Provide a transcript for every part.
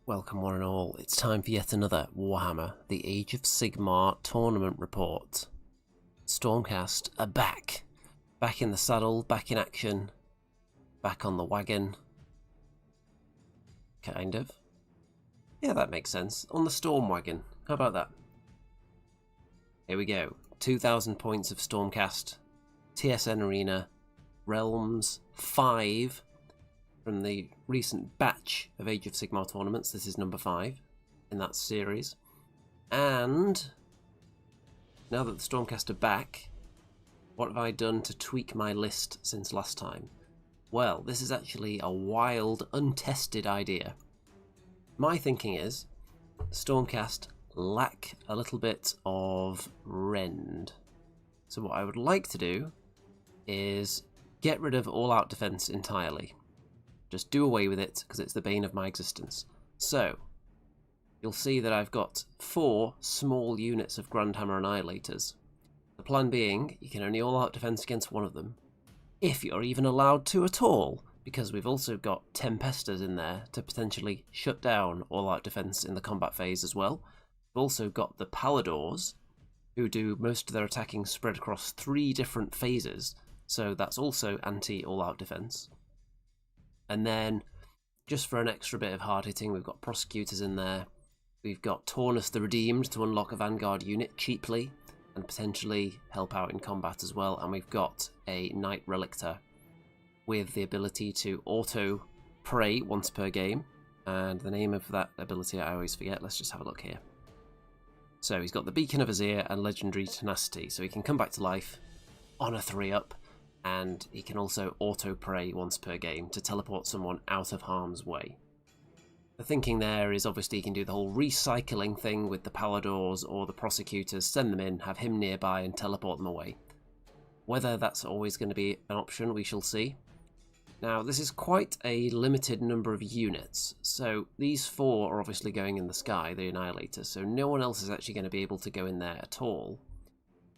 Welcome one and all, it's time for yet another Warhammer, the Age of Sigmar tournament report. Stormcast are back. Back in the saddle, back in action, back on the wagon. Kind of. Yeah, that makes sense. On the Storm wagon. How about that? Here we go. 2,000 points of Stormcast. TSN Arena. Realms 5. From the recent batch of Age of Sigmar tournaments. This is number 5 in that series. And now that the Stormcast are back, what have I done to tweak my list since last time? Well, this is actually a wild, untested idea. My thinking is, Stormcast lack a little bit of rend. So what I would like to do is get rid of all-out defense entirely. Just do away with it, because it's the bane of my existence. So, you'll see that I've got 4 small units of Grandhammer Annihilators. The plan being, you can only all-out defense against one of them, if you're even allowed to at all, because we've also got Tempesters in there to potentially shut down all-out defense in the combat phase as well. We've also got the Paladors, who do most of their attacking spread across 3 different phases, so that's also anti-all-out defense. And then, just for an extra bit of hard hitting, we've got Prosecutors in there. We've got Taunus the Redeemed to unlock a Vanguard unit cheaply and potentially help out in combat as well. And we've got a Knight Relictor with the ability to auto pray once per game. And the name of that ability I always forget. Let's just have a look here. So he's got the Beacon of Azir and Legendary Tenacity, so he can come back to life on a 3-up. And he can also auto-pray once per game to teleport someone out of harm's way. The thinking there is obviously he can do the whole recycling thing with the Paladors or the Prosecutors, send them in, have him nearby and teleport them away. Whether that's always going to be an option, we shall see. Now, this is quite a limited number of units, so these 4 are obviously going in the sky, the Annihilators, so no one else is actually going to be able to go in there at all,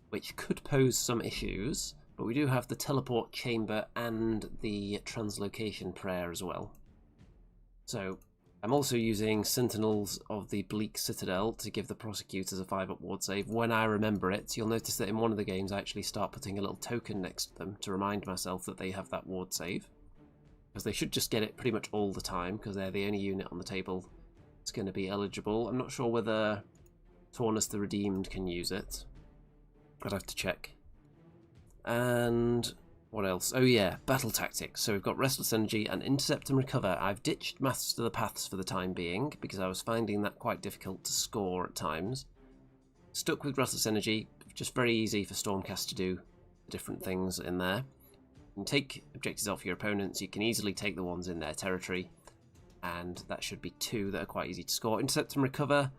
which could pose some issues. But we do have the teleport chamber and the translocation prayer as well. So I'm also using Sentinels of the Bleak Citadel to give the Prosecutors a 5-up ward save. When I remember it, you'll notice that in one of the games I actually start putting a little token next to them to remind myself that they have that ward save. Because they should just get it pretty much all the time, because they're the only unit on the table that's going to be eligible. I'm not sure whether Taunus the Redeemed can use it. I'd have to check. And what else? Oh yeah, battle tactics. So we've got Restless Energy and Intercept and Recover. I've ditched Master the Paths for the time being because I was finding that quite difficult to score at times. Stuck with Restless Energy, just very easy for Stormcast to do different things in there. You can take objectives off your opponents, you can easily take the ones in their territory, and that should be 2 that are quite easy to score. Intercept and Recover,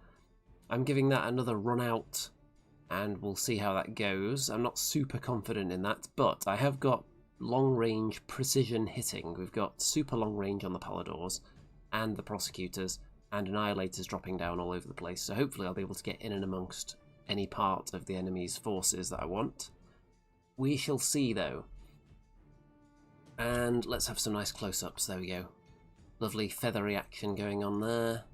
I'm giving that another run out, and we'll see how that goes. I'm not super confident in that, but I have got long-range precision hitting. We've got super long range on the Paladors and the Prosecutors, and Annihilators dropping down all over the place, so hopefully I'll be able to get in and amongst any part of the enemy's forces that I want. We shall see, though. And let's have some nice close-ups. There we go. Lovely feathery action going on there.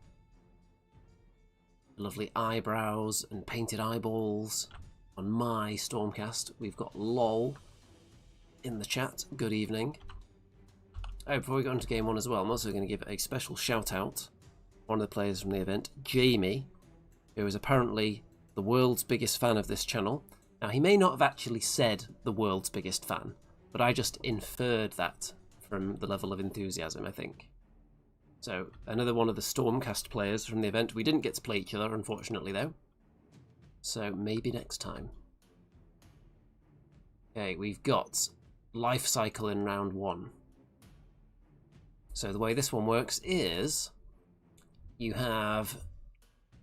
Lovely eyebrows and painted eyeballs on my Stormcast. We've got LOL in the chat. Good evening. Oh, before we go into game 1 as well, I'm also going to give a special shout out. One of the players from the event, Jamie, who is apparently the world's biggest fan of this channel. Now, he may not have actually said the world's biggest fan, but I just inferred that from the level of enthusiasm, I think. So, another one of the Stormcast players from the event. We didn't get to play each other, unfortunately, though. So, maybe next time. Okay, we've got Life Cycle in round 1. So, the way this one works is you have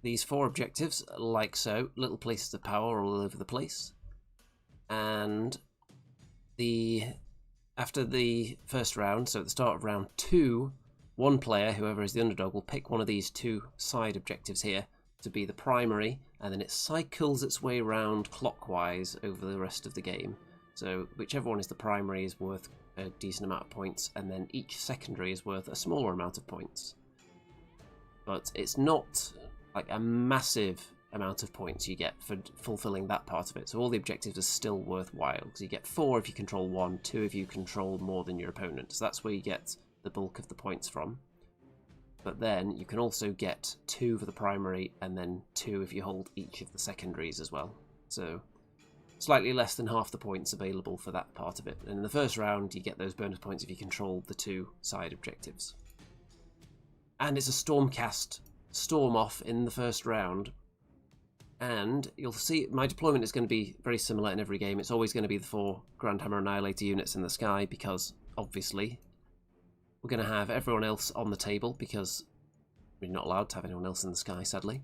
these 4 objectives, like so. Little places of power all over the place. And after the first round, so at the start of round 2, one player, whoever is the underdog, will pick one of these 2 side objectives here to be the primary, and then it cycles its way around clockwise over the rest of the game. So whichever one is the primary is worth a decent amount of points, and then each secondary is worth a smaller amount of points. but it's not like a massive amount of points you get for fulfilling that part of it. So all the objectives are still worthwhile, because you get 4 if you control 1, 2 if you control more than your opponent. So that's where you get the bulk of the points from. But then you can also get 2 for the primary, and then 2 if you hold each of the secondaries as well. So slightly less than half the points available for that part of it. And in the first round, you get those bonus points if you control the 2 side objectives. And it's a Stormcast Storm off in the first round. And you'll see my deployment is going to be very similar in every game. It's always going to be the 4 Grandhammer Annihilator units in the sky, because obviously we're going to have everyone else on the table, because we're not allowed to have anyone else in the sky, sadly.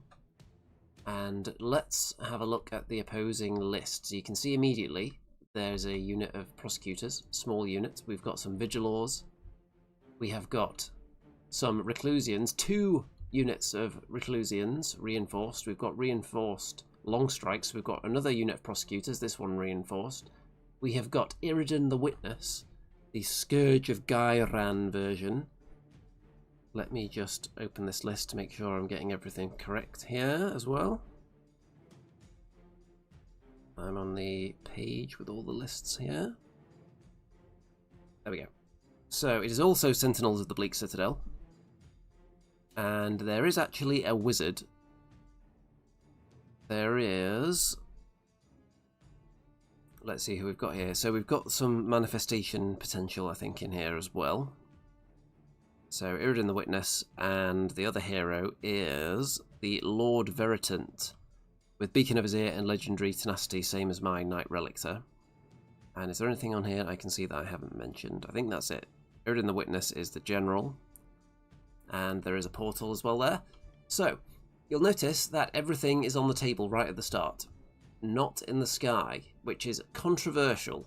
And let's have a look at the opposing list. So you can see immediately there's a unit of Prosecutors, small unit. We've got some Vigilors. We have got some Reclusians, 2 units of Reclusians reinforced. We've got reinforced Long Strikes. We've got another unit of Prosecutors, this one reinforced. We have got Iridan the Witness, the Scourge of Gairan version. Let me just open this list to make sure I'm getting everything correct here as well. I'm on the page with all the lists here. There we go. So it is also Sentinels of the Bleak Citadel. And there is actually a wizard. There is... Let's see who we've got here. So we've got some manifestation potential, I think, in here as well. So Iridan the Witness, and the other hero is the Lord Veritant, with Beacon of his Ear and Legendary Tenacity, same as my Knight Relictor. And is there anything on here I can see that I haven't mentioned? I think that's it. Iridan the Witness is the General. And there is a portal as well there. So, you'll notice that everything is on the table right at the start. Not in the sky, which is controversial.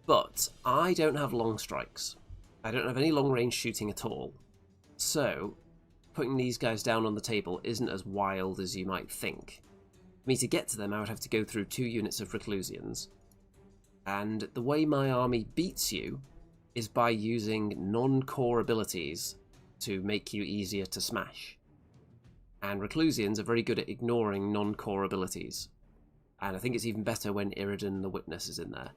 But I don't have long strikes. I don't have any long range shooting at all. So, putting these guys down on the table isn't as wild as you might think. For me to get to them, I would have to go through 2 units of Reclusians. And the way my army beats you is by using non-core abilities to make you easier to smash. And Reclusians are very good at ignoring non-core abilities. And I think it's even better when Iridan the Witness is in there.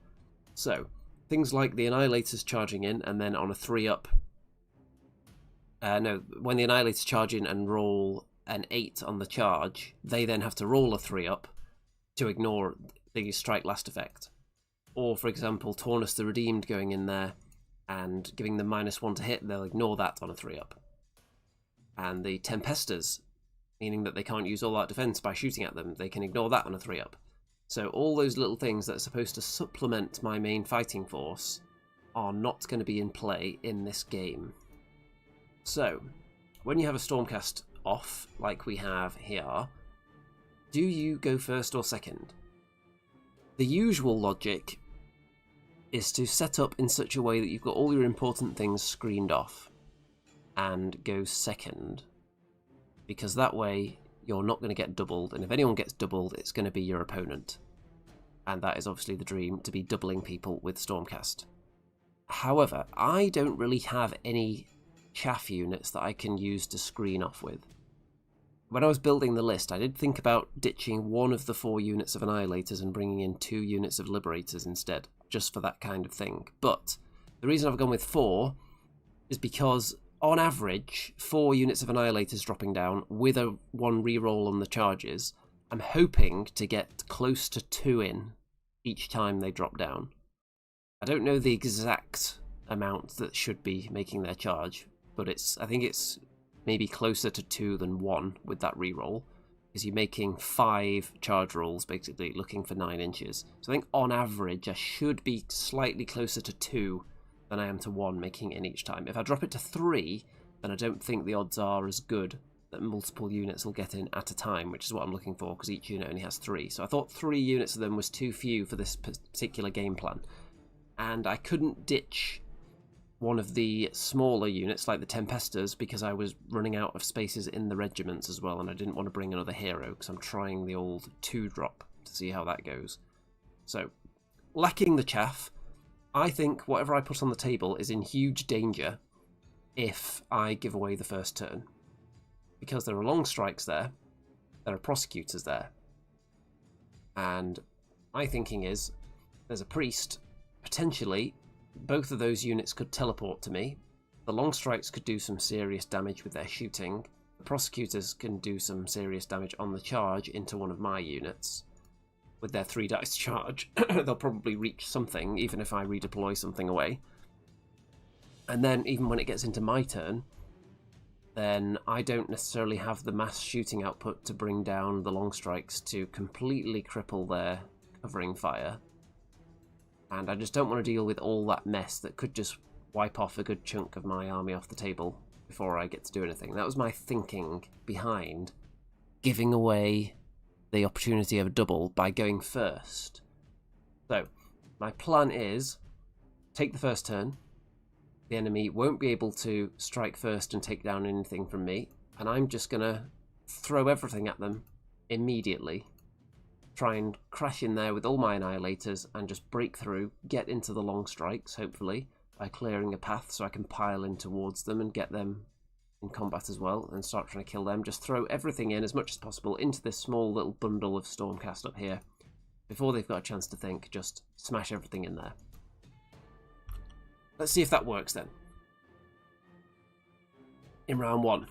So, things like the Annihilators charging in, and then on a 3-up... when the Annihilators charge in and roll an 8 on the charge, they then have to roll a 3-up to ignore the Strike Last effect. Or, for example, Taunus the Redeemed going in there and giving them -1 to hit, they'll ignore that on a 3-up. And the Tempesters, meaning that they can't use all-out defense by shooting at them, they can ignore that on a 3-up. So all those little things that are supposed to supplement my main fighting force are not going to be in play in this game. So, when you have a Stormcast off, like we have here, do you go first or second? The usual logic is to set up in such a way that you've got all your important things screened off and go second, because that way you're not going to get doubled, and if anyone gets doubled, it's going to be your opponent. And that is obviously the dream, to be doubling people with Stormcast. However, I don't really have any chaff units that I can use to screen off with. When I was building the list, I did think about ditching 1 of the 4 units of Annihilators and bringing in 2 units of Liberators instead, just for that kind of thing. But the reason I've gone with 4 is because, on average, 4 units of Annihilators dropping down with a 1 reroll on the charges, I'm hoping to get close to 2 in each time they drop down. I don't know the exact amount that should be making their charge, but I think it's maybe closer to 2 than 1 with that reroll, because you're making 5 charge rolls, basically looking for 9 inches. So I think on average I should be slightly closer to 2 than I am to 1 making in each time. If I drop it to 3, then I don't think the odds are as good that multiple units will get in at a time, which is what I'm looking for, because each unit only has 3. So I thought 3 units of them was too few for this particular game plan. And I couldn't ditch one of the smaller units, like the Tempesters, because I was running out of spaces in the regiments as well, and I didn't want to bring another hero, because I'm trying the old 2-drop to see how that goes. So, lacking the chaff, I think whatever I put on the table is in huge danger if I give away the first turn. because there are long strikes there, there are prosecutors there. And my thinking is, there's a priest, potentially both of those units could teleport to me. The long strikes could do some serious damage with their shooting. The prosecutors can do some serious damage on the charge into one of my units. With their 3 dice charge, they'll probably reach something, even if I redeploy something away. And then, even when it gets into my turn, then I don't necessarily have the mass shooting output to bring down the long strikes to completely cripple their covering fire. And I just don't want to deal with all that mess that could just wipe off a good chunk of my army off the table before I get to do anything. That was my thinking behind giving away the opportunity of a double by going first. So, my plan is take the first turn. The enemy won't be able to strike first and take down anything from me, and I'm just going to throw everything at them immediately. Try and crash in there with all my annihilators and just break through, get into the long strikes, hopefully, by clearing a path so I can pile in towards them and get them in combat as well and start trying to kill them. Just throw everything in as much as possible into this small little bundle of Stormcast up here. Before they've got a chance to think, just smash everything in there. Let's see if that works then. In round 1.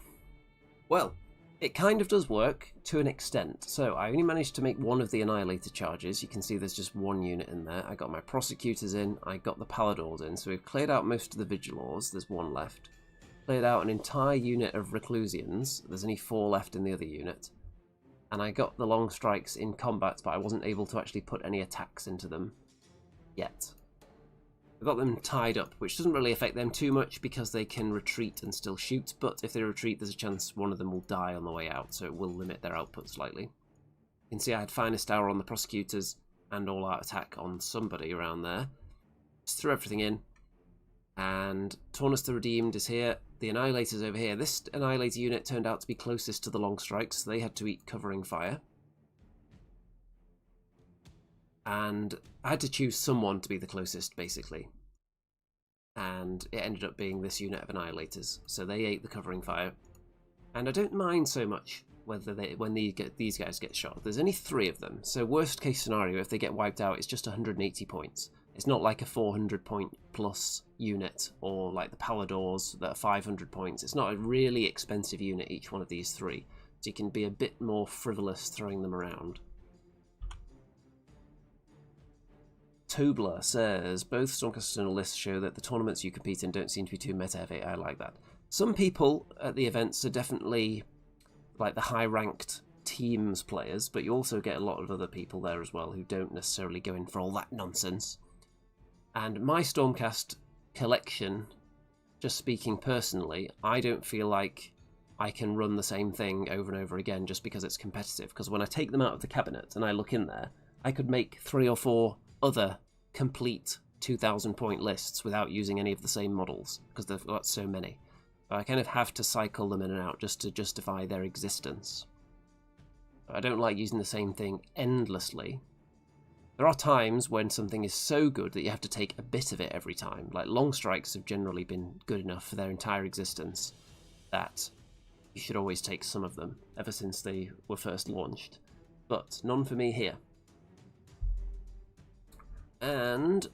Well, it kind of does work to an extent. So I only managed to make one of the Annihilator charges. You can see there's just one unit in there. I got my Prosecutors in, I got the Paladors in. So we've cleared out most of the Vigilors, there's one left. Cleared out an entire unit of Reclusians, there's only 4 left in the other unit. And I got the long strikes in combat, but I wasn't able to actually put any attacks into them yet. I've got them tied up, which doesn't really affect them too much because they can retreat and still shoot, but if they retreat there's a chance one of them will die on the way out, so it will limit their output slightly. You can see I had Finest Hour on the Prosecutors and All Out Attack on somebody around there. Just threw everything in, and Taunus the Redeemed is here, the Annihilator's over here. This Annihilator unit turned out to be closest to the long strikes, so they had to eat covering fire. And I had to choose someone to be the closest, basically. And it ended up being this unit of Annihilators. So they ate the covering fire. And I don't mind so much whether when these guys get shot. There's only 3 of them. So worst case scenario, if they get wiped out, it's just 180 points. It's not like a 400 point plus unit, or like the Paladors that are 500 points. It's not a really expensive unit, each one of these 3. So you can be a bit more frivolous throwing them around. Tobler says, both Stormcast Eternal lists show that the tournaments you compete in don't seem to be too meta-heavy. I like that. Some people at the events are definitely like the high-ranked teams players, but you also get a lot of other people there as well who don't necessarily go in for all that nonsense. And my Stormcast collection, just speaking personally, I don't feel like I can run the same thing over and over again just because it's competitive. Because when I take them out of the cabinet and I look in there, I could make 3 or 4 other complete 2,000 point lists without using any of the same models because they've got so many. But I kind of have to cycle them in and out just to justify their existence. I don't like using the same thing endlessly. There are times when something is so good that you have to take a bit of it every time. Like long strikes have generally been good enough for their entire existence that you should always take some of them ever since they were first launched. But none for me here. And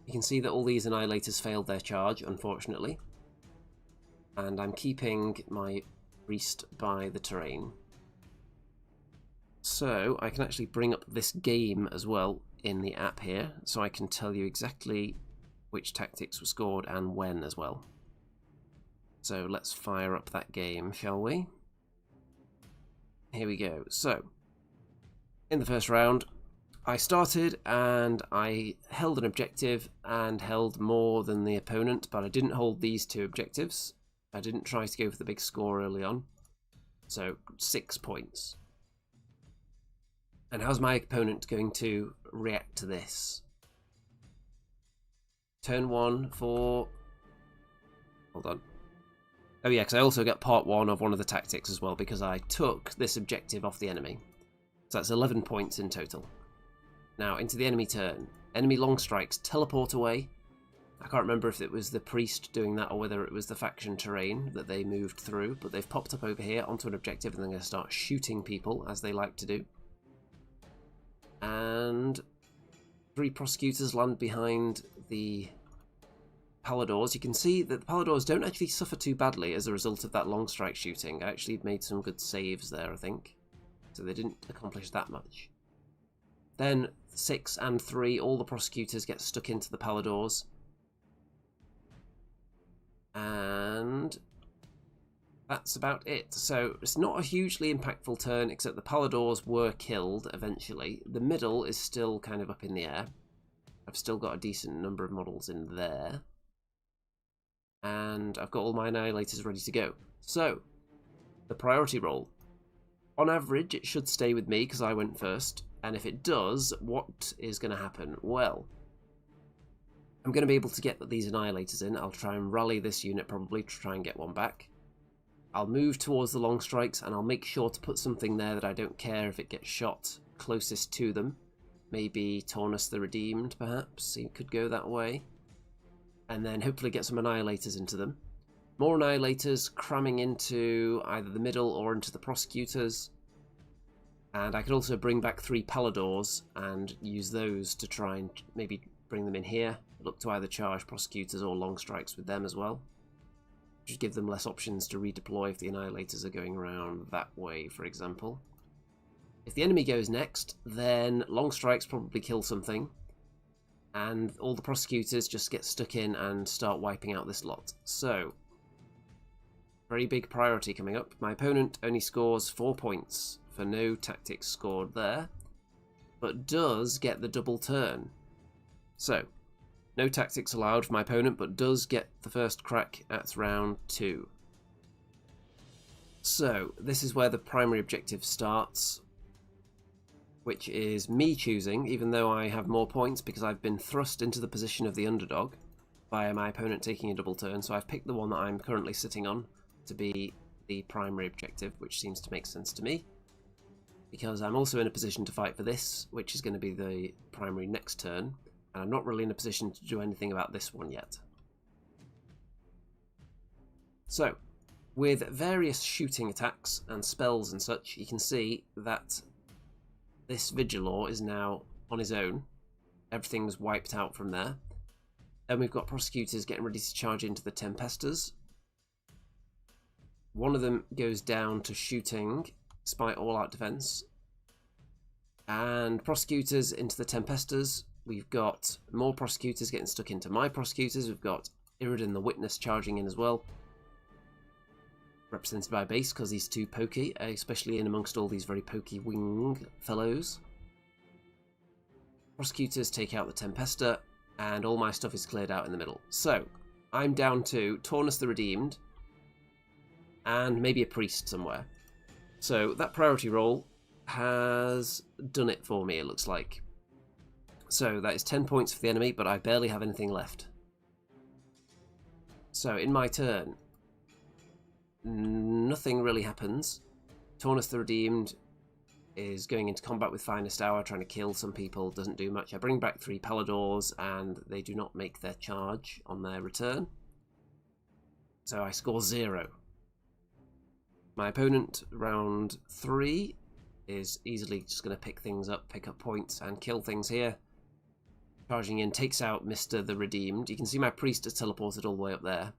you can see that all these Annihilators failed their charge, unfortunately. And I'm keeping my Priest by the terrain. So I can actually bring up this game as well in the app here, so I can tell you exactly which tactics were scored and when as well. So let's fire up that game, shall we? Here we go. So, in the first round, I started and I held an objective and held more than the opponent, but I didn't hold these 2 objectives. I didn't try to go for the big score early on. So 6 points. And how's my opponent going to react to this? Turn 1 for... Hold on. Oh yeah, because I also got part 1 of one of the tactics as well, because I took this objective off the enemy. So that's 11 points in total. Now, into the enemy turn. Enemy long strikes teleport away. I can't remember if it was the priest doing that or whether it was the faction terrain that they moved through, but they've popped up over here onto an objective and they're going to start shooting people, as they like to do. And 3 prosecutors land behind the Paladors. You can see that the Paladors don't actually suffer too badly as a result of that long strike shooting. I actually made some good saves there, I think. So they didn't accomplish that much. Then 6 and 3, all the prosecutors get stuck into the Paladors. And that's about it. So it's not a hugely impactful turn, except the Paladors were killed eventually. The middle is still kind of up in the air. I've still got a decent number of models in there. And I've got all my Annihilators ready to go. So, the priority roll. On average, it should stay with me because I went first. And if it does, what is going to happen? Well, I'm going to be able to get these Annihilators in. I'll try and rally this unit probably to try and get one back. I'll move towards the long strikes and I'll make sure to put something there that I don't care if it gets shot closest to them. Maybe Taunus the Redeemed, perhaps. He could go that way. And then hopefully get some Annihilators into them. More Annihilators cramming into either the middle or into the prosecutors. And I could also bring back 3 Paladors and use those to try and maybe bring them in here. Look to either charge prosecutors or long strikes with them as well. Just give them less options to redeploy if the Annihilators are going around that way, for example. If the enemy goes next, then long strikes probably kill something. And all the prosecutors just get stuck in and start wiping out this lot. So, very big priority coming up. My opponent only scores 4 points for no tactics scored there, but does get the double turn. So, no tactics allowed for my opponent, but does get the first crack at round 2. So, this is where the primary objective starts, which is me choosing, even though I have more points because I've been thrust into the position of the underdog by my opponent taking a double turn. So I've picked the one that I'm currently sitting on to be the primary objective, which seems to make sense to me, because I'm also in a position to fight for this, which is going to be the primary next turn, and I'm not really in a position to do anything about this one yet. So, with various shooting attacks and spells and such, you can see that this Vigilor is now on his own. Everything's wiped out from there. Then we've got prosecutors getting ready to charge into the Tempestors. One of them goes down to shooting, despite all-out defense. And prosecutors into the Tempestors. We've got more prosecutors getting stuck into my prosecutors. We've got Iridan the Witness charging in as well. Represented by base because he's too pokey, especially in amongst all these very pokey wing fellows. Prosecutors take out the Tempesta, and all my stuff is cleared out in the middle. So, I'm down to Taunus the Redeemed, and maybe a priest somewhere. So, that priority roll has done it for me, it looks like. So, that is 10 points for the enemy, but I barely have anything left. So, in my turn, nothing really happens. Taunus the Redeemed is going into combat with Finest Hour, trying to kill some people, doesn't do much. I bring back 3 Paladors, and they do not make their charge on their return. So I score 0. My opponent, round 3, is easily just going to pick things up, pick up points, and kill things here. Charging in, takes out Mr. the Redeemed. You can see my priest is teleported all the way up there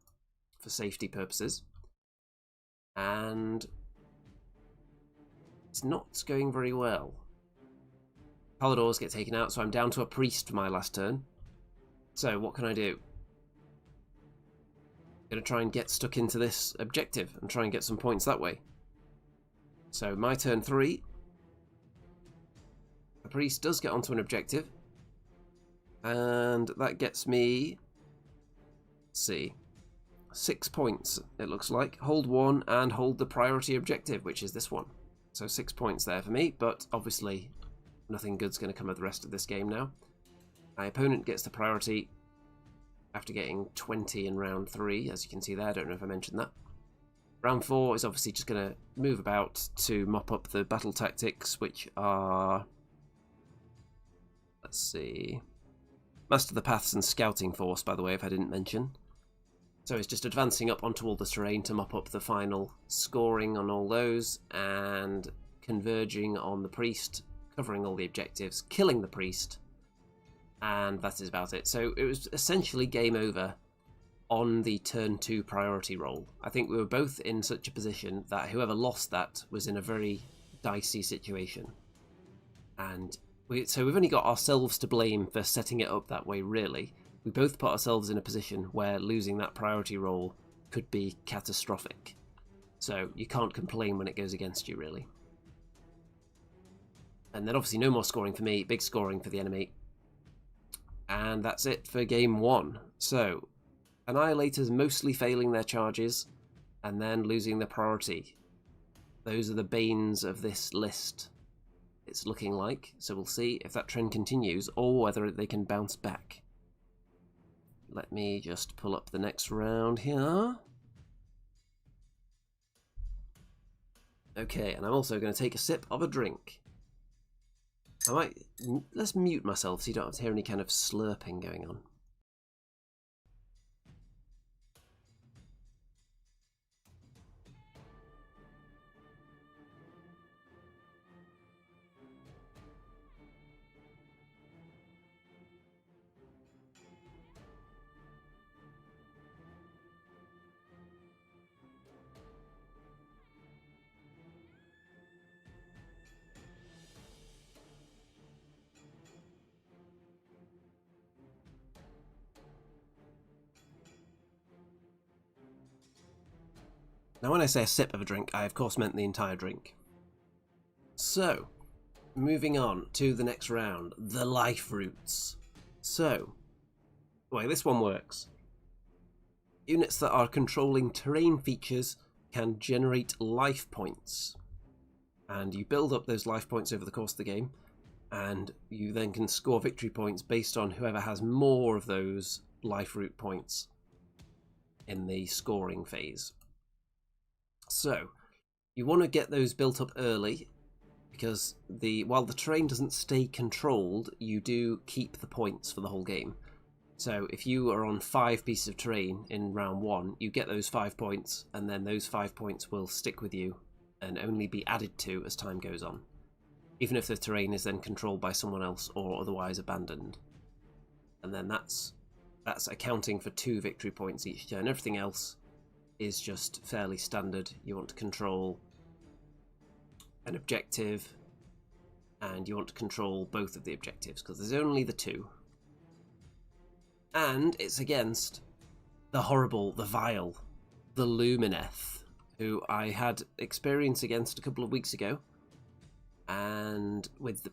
for safety purposes. And it's not going very well. Paladors get taken out, so I'm down to a priest for my last turn. So what can I do? I'm going to try and get stuck into this objective and try and get some points that way. So my turn 3. The priest does get onto an objective. And that gets me, let's see, 6 points, it looks like. Hold 1 and hold the priority objective, which is this one. So 6 points there for me, but obviously nothing good's going to come of the rest of this game now. My opponent gets the priority after getting 20 in round 3, as you can see there. I don't know if I mentioned that. Round 4 is obviously just going to move about to mop up the battle tactics, which are, let's see, Master the Paths and Scouting Force, by the way, if I didn't mention. So it's just advancing up onto all the terrain to mop up the final scoring on all those, and converging on the priest, covering all the objectives, killing the priest, and that is about it. So it was essentially game over on the turn 2 priority roll. I think we were both in such a position that whoever lost that was in a very dicey situation. And so we've only got ourselves to blame for setting it up that way, really. We both put ourselves in a position where losing that priority roll could be catastrophic. So you can't complain when it goes against you, really. And then obviously no more scoring for me, big scoring for the enemy. And that's it for game 1. So, Annihilators mostly failing their charges, and then losing the priority. Those are the banes of this list, it's looking like. So we'll see if that trend continues, or whether they can bounce back. Let me just pull up the next round here. Okay, and I'm also going to take a sip of a drink. Let's mute myself so you don't have to hear any kind of slurping going on. Now when I say a sip of a drink, I of course meant the entire drink. So, moving on to the next round, the life routes. So, the way this one works. Units that are controlling terrain features can generate life points. And you build up those life points over the course of the game, and you then can score victory points based on whoever has more of those life route points in the scoring phase. So, you want to get those built up early, because while the terrain doesn't stay controlled, you do keep the points for the whole game. So if you are on 5 pieces of terrain in round 1, you get those 5 points, and then those 5 points will stick with you and only be added to as time goes on, even if the terrain is then controlled by someone else or otherwise abandoned. And then that's accounting for 2 victory points each turn. Everything else is just fairly standard. You want to control an objective, and you want to control both of the objectives, because there's only the 2. And it's against the horrible, the vile, the Lumineth, who I had experience against a couple of weeks ago, and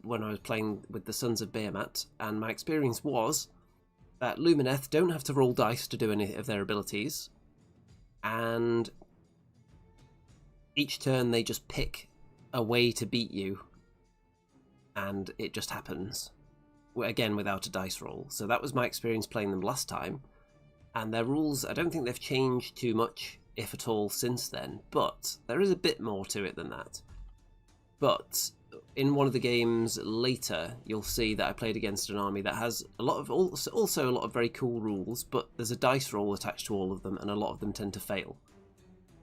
when I was playing with the Sons of Behemat, and my experience was that Lumineth don't have to roll dice to do any of their abilities, and each turn they just pick a way to beat you, and it just happens, again without a dice roll. So that was my experience playing them last time, and their rules, I don't think they've changed too much, if at all, since then, but there is a bit more to it than that. But in one of the games later, you'll see that I played against an army that has also a lot of very cool rules, but there's a dice roll attached to all of them, and a lot of them tend to fail.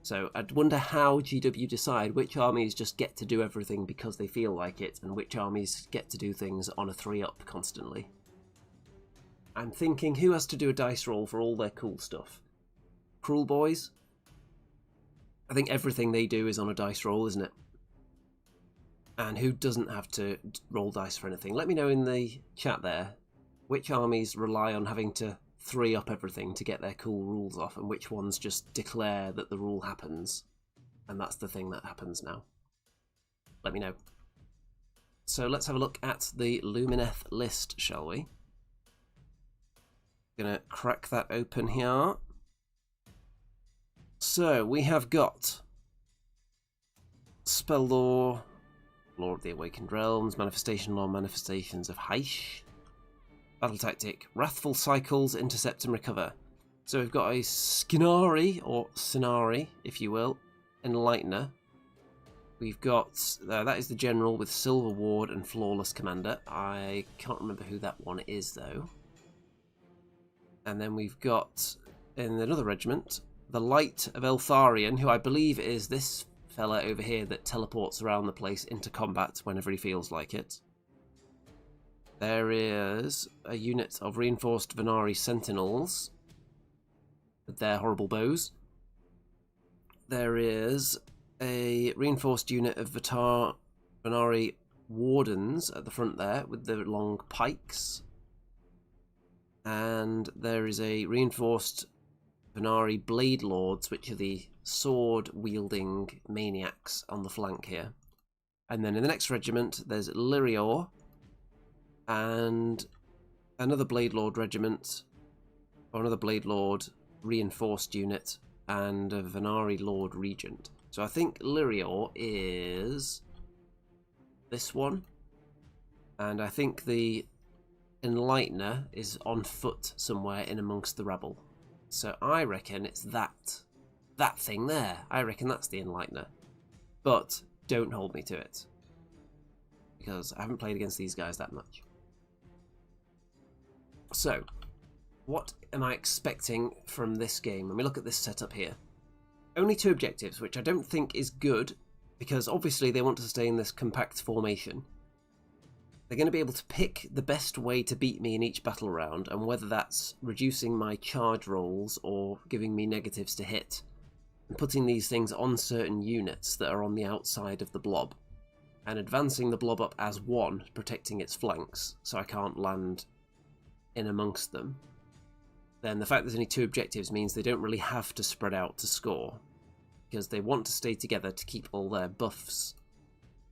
So I'd wonder how GW decide which armies just get to do everything because they feel like it, and which armies get to do things on a 3-up constantly. I'm thinking, who has to do a dice roll for all their cool stuff? Cruel Boys? I think everything they do is on a dice roll, isn't it? And who doesn't have to roll dice for anything? Let me know in the chat there which armies rely on having to 3-up everything to get their cool rules off, and which ones just declare that the rule happens, and that's the thing that happens now. Let me know. So let's have a look at the Lumineth list, shall we? Gonna crack that open here. So we have got Spell Law, Law of the Awakened Realms, Manifestation Law, Manifestations of Heish, Battle Tactic, Wrathful Cycles, Intercept and Recover. So we've got a Skinari, or Sinari, if you will, Enlightener. We've got, that is the General with Silver Ward and Flawless Commander. I can't remember who that one is, though. And then we've got, in another regiment, the Light of Eltharion, who I believe is this fella over here that teleports around the place into combat whenever he feels like it. There is a unit of reinforced Venari Sentinels with their horrible bows. There is a reinforced unit of Venari Wardens at the front there with the long pikes. And there is a reinforced Venari Blade Lords, which are the sword-wielding maniacs on the flank here. And then in the next regiment, there's Lyrior and another Blade Lord regiment, or another Blade Lord reinforced unit, and a Venari Lord Regent. So I think Lyrior is this one, and I think the Enlightener is on foot somewhere in amongst the rabble. So I reckon it's that thing there. I reckon that's the Enlightener. But don't hold me to it, because I haven't played against these guys that much. So, what am I expecting from this game? When we look at this setup here, only 2 objectives, which I don't think is good, because obviously they want to stay in this compact formation. They're going to be able to pick the best way to beat me in each battle round, and whether that's reducing my charge rolls or giving me negatives to hit, and putting these things on certain units that are on the outside of the blob, and advancing the blob up as one, protecting its flanks, so I can't land in amongst them. Then the fact there's only 2 objectives means they don't really have to spread out to score, because they want to stay together to keep all their buffs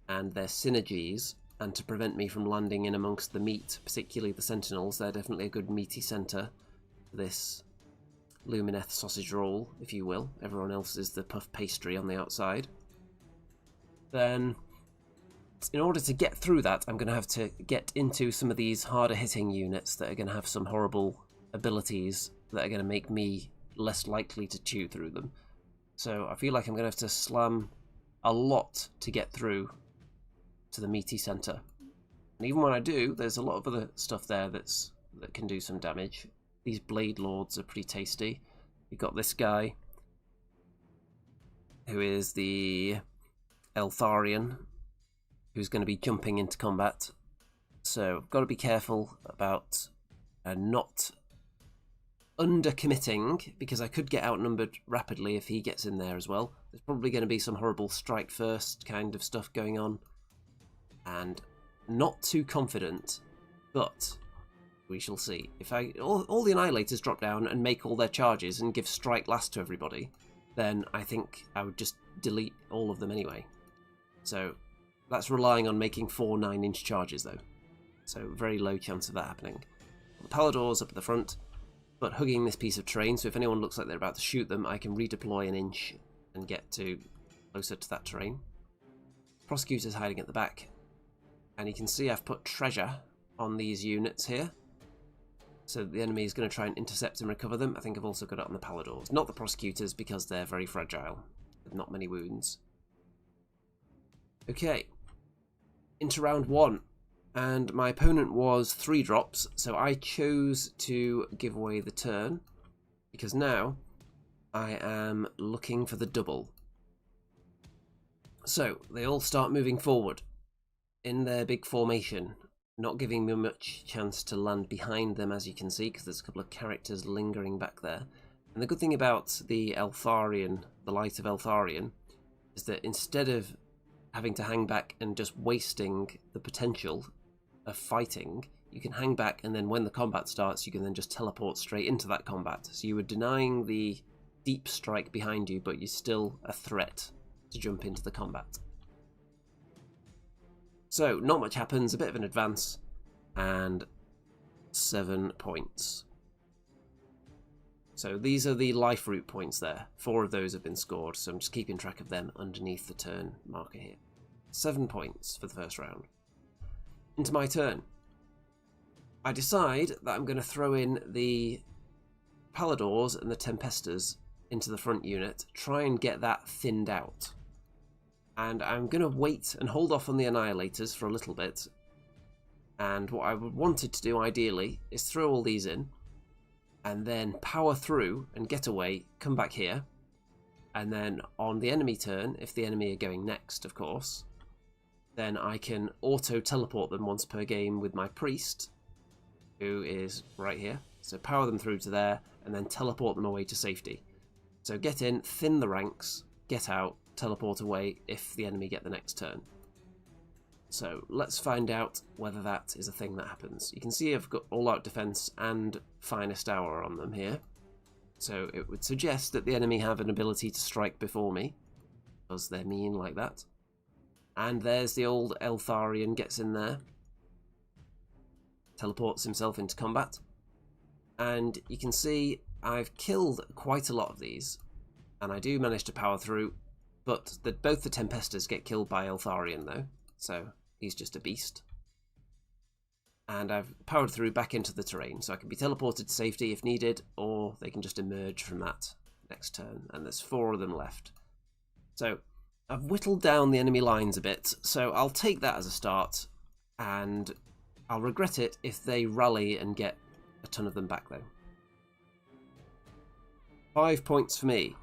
and their synergies, and to prevent me from landing in amongst the meat, particularly the Sentinels. They're definitely a good meaty centre for this Lumineth sausage roll, if you will. Everyone else is the puff pastry on the outside. Then, in order to get through that, I'm going to have to get into some of these harder hitting units that are going to have some horrible abilities that are going to make me less likely to chew through them. So I feel like I'm going to have to slam a lot to get through to the meaty centre. And even when I do, there's a lot of other stuff there that can do some damage. These Blade Lords are pretty tasty. You've got this guy, who is the Eltharion, who's going to be jumping into combat. So I've got to be careful about not undercommitting, because I could get outnumbered rapidly if he gets in there as well. There's probably going to be some horrible strike first kind of stuff going on, and not too confident, but we shall see. If all the Annihilators drop down and make all their charges and give strike last to everybody, then I think I would just delete all of them anyway. So that's relying on making 4 9-inch charges though, so very low chance of that happening. The Paladors up at the front, but hugging this piece of terrain, so if anyone looks like they're about to shoot them, I can redeploy an inch and get closer to that terrain. Prosecutor's hiding at the back, and you can see I've put treasure on these units here, so the enemy is going to try and intercept and recover them. I think I've also got it on the Paladors, not the Prosecutors, because they're very fragile with not many wounds. Okay, into round 1, and my opponent was 3 drops, so I chose to give away the turn, because now I am looking for the double. So they all start moving forward in their big formation, not giving me much chance to land behind them, as you can see, because there's a couple of characters lingering back there. And the good thing about the Eltharion, the Light of Eltharion, is that instead of having to hang back and just wasting the potential of fighting, you can hang back, and then when the combat starts, you can then just teleport straight into that combat. So you were denying the deep strike behind you, but you're still a threat to jump into the combat. So, not much happens, a bit of an advance, and 7 points. So these are the life root points there. 4 of those have been scored, so I'm just keeping track of them underneath the turn marker here. 7 points for the first round. Into my turn. I decide that I'm going to throw in the Paladors and the Tempestors into the front unit, try and get that thinned out. And I'm going to wait and hold off on the Annihilators for a little bit. And what I wanted to do ideally is throw all these in, and then power through and get away, come back here, and then on the enemy turn, if the enemy are going next, of course, then I can auto-teleport them once per game with my priest, who is right here. So power them through to there, and then teleport them away to safety. So get in, thin the ranks, get out, teleport away if the enemy get the next turn. So let's find out whether that is a thing that happens. You can see I've got all-out defense and finest hour on them here. So it would suggest that the enemy have an ability to strike before me, because they're mean like that. And there's the old Eltharion gets in there, teleports himself into combat. And you can see I've killed quite a lot of these, and I do manage to power through, but both the Tempestors get killed by Eltharion though, so he's just a beast. And I've powered through back into the terrain, so I can be teleported to safety if needed, or they can just emerge from that next turn, and there's 4 of them left. So I've whittled down the enemy lines a bit, so I'll take that as a start, and I'll regret it if they rally and get a ton of them back though. 5 points for me.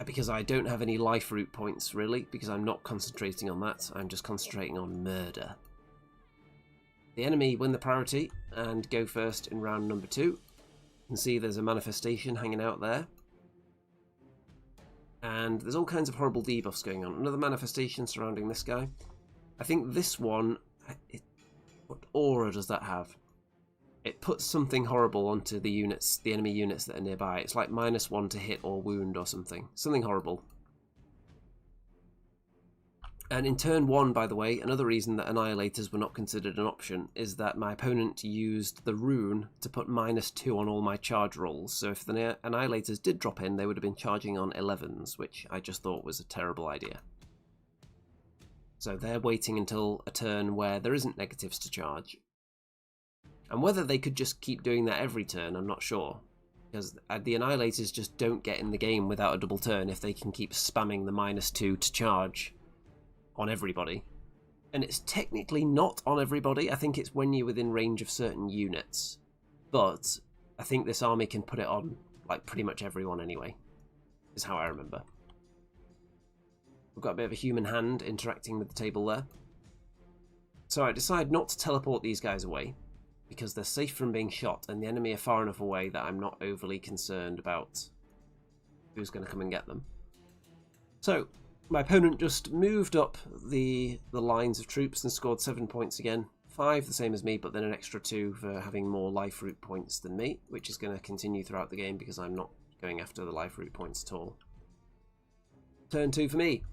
Because I don't have any life root points really, because I'm not concentrating on that, I'm just concentrating on murder. The enemy win the priority and go first in round number 2. You can see there's a manifestation hanging out there. And there's all kinds of horrible debuffs going on. Another manifestation surrounding this guy. I think this one, what aura does that have? It puts something horrible onto the units, the enemy units that are nearby. It's like -1 to hit or wound or something. Something horrible. And in turn 1, by the way, another reason that Annihilators were not considered an option is that my opponent used the rune to put -2 on all my charge rolls. So if the Annihilators did drop in, they would have been charging on 11s, which I just thought was a terrible idea. So they're waiting until a turn where there isn't negatives to charge. And whether they could just keep doing that every turn, I'm not sure. Because the Annihilators just don't get in the game without a double turn if they can keep spamming the -2 to charge on everybody. And it's technically not on everybody. I think it's when you're within range of certain units. But I think this army can put it on like pretty much everyone anyway, is how I remember. We've got a bit of a human hand interacting with the table there. So I decide not to teleport these guys away, because they're safe from being shot, and the enemy are far enough away that I'm not overly concerned about who's going to come and get them. So my opponent just moved up the lines of troops and scored 7 points again. 5, the same as me, but then an extra 2 for having more life root points than me, which is going to continue throughout the game because I'm not going after the life root points at all. Turn 2 for me.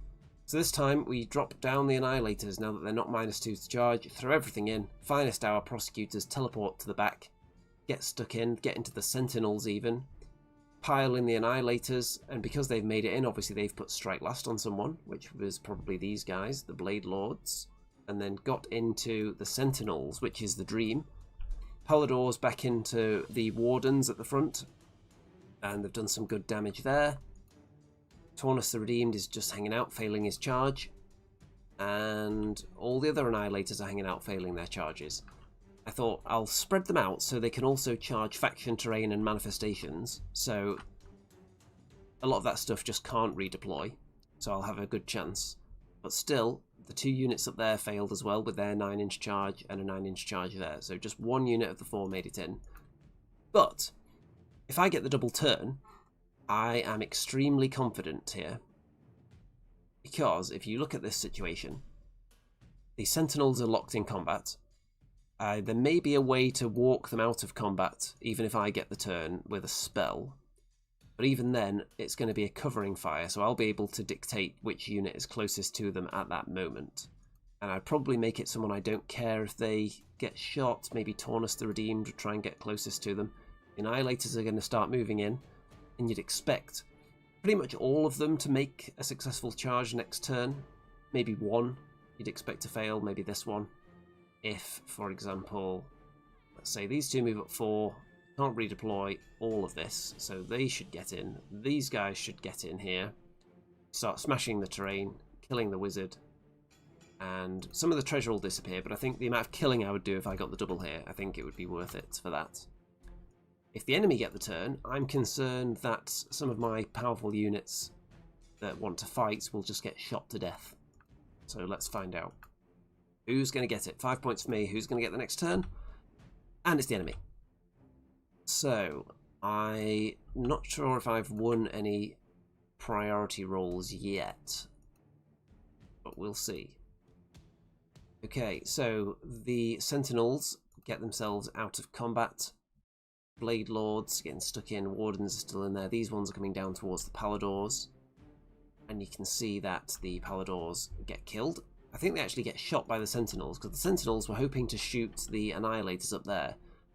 So this time we drop down the Annihilators now that they're not -2 to charge, throw everything in, finest hour prosecutors, teleport to the back, get stuck in, get into the Sentinels even, pile in the Annihilators, and because they've made it in, obviously they've put Strike Last on someone, which was probably these guys, the Blade Lords, and then got into the Sentinels, which is the dream. Paladors back into the Wardens at the front, and they've done some good damage there. Taunus the Redeemed is just hanging out, failing his charge, and all the other Annihilators are hanging out, failing their charges. I thought I'll spread them out so they can also charge faction terrain and manifestations, so a lot of that stuff just can't redeploy, so I'll have a good chance. But still, the 2 units up there failed as well with their 9-inch charge and a 9-inch charge there, so just 1 unit of the 4 made it in. But if I get the double turn, I am extremely confident here, because if you look at this situation, the Sentinels are locked in combat. There may be a way to walk them out of combat, even if I get the turn with a spell, but even then it's going to be a covering fire, so I'll be able to dictate which unit is closest to them at that moment. And I'd probably make it someone I don't care if they get shot, maybe Taunus the Redeemed to try and get closest to them. The Annihilators are going to start moving in, and you'd expect pretty much all of them to make a successful charge next turn. Maybe 1 you'd expect to fail, maybe this one. If, for example, let's say these 2 move up 4, can't redeploy all of this, so they should get in. These guys should get in here, start smashing the terrain, killing the wizard, and some of the treasure will disappear, but I think the amount of killing I would do if I got the double here, I think it would be worth it for that. If the enemy get the turn, I'm concerned that some of my powerful units that want to fight will just get shot to death. So let's find out. Who's going to get it? 5 points for me. Who's going to get the next turn? And it's the enemy. So, I'm not sure if I've won any priority rolls yet. But we'll see. Okay, so the Sentinels get themselves out of combat. Blade Lords getting stuck in. Wardens are still in there. These ones are coming down towards the Paladors. And you can see that the Paladors get killed. I think they actually get shot by the Sentinels, because the Sentinels were hoping to shoot the Annihilators up there.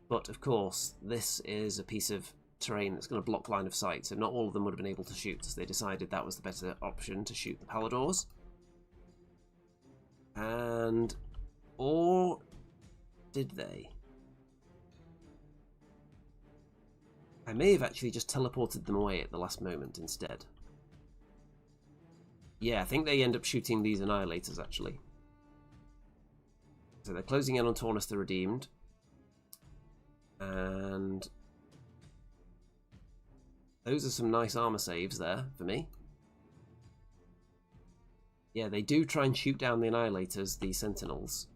But, of course, this is a piece of terrain that's going to block line of sight, so not all of them would have been able to shoot, so they decided that was the better option, to shoot the Paladors. And... or... did they? I may have actually just teleported them away at the last moment instead. Yeah, I think they end up shooting these Annihilators, actually. So they're closing in on Taunus the Redeemed. And... those are some nice armor saves there, for me. Yeah, they do try and shoot down the Annihilators, the Sentinels,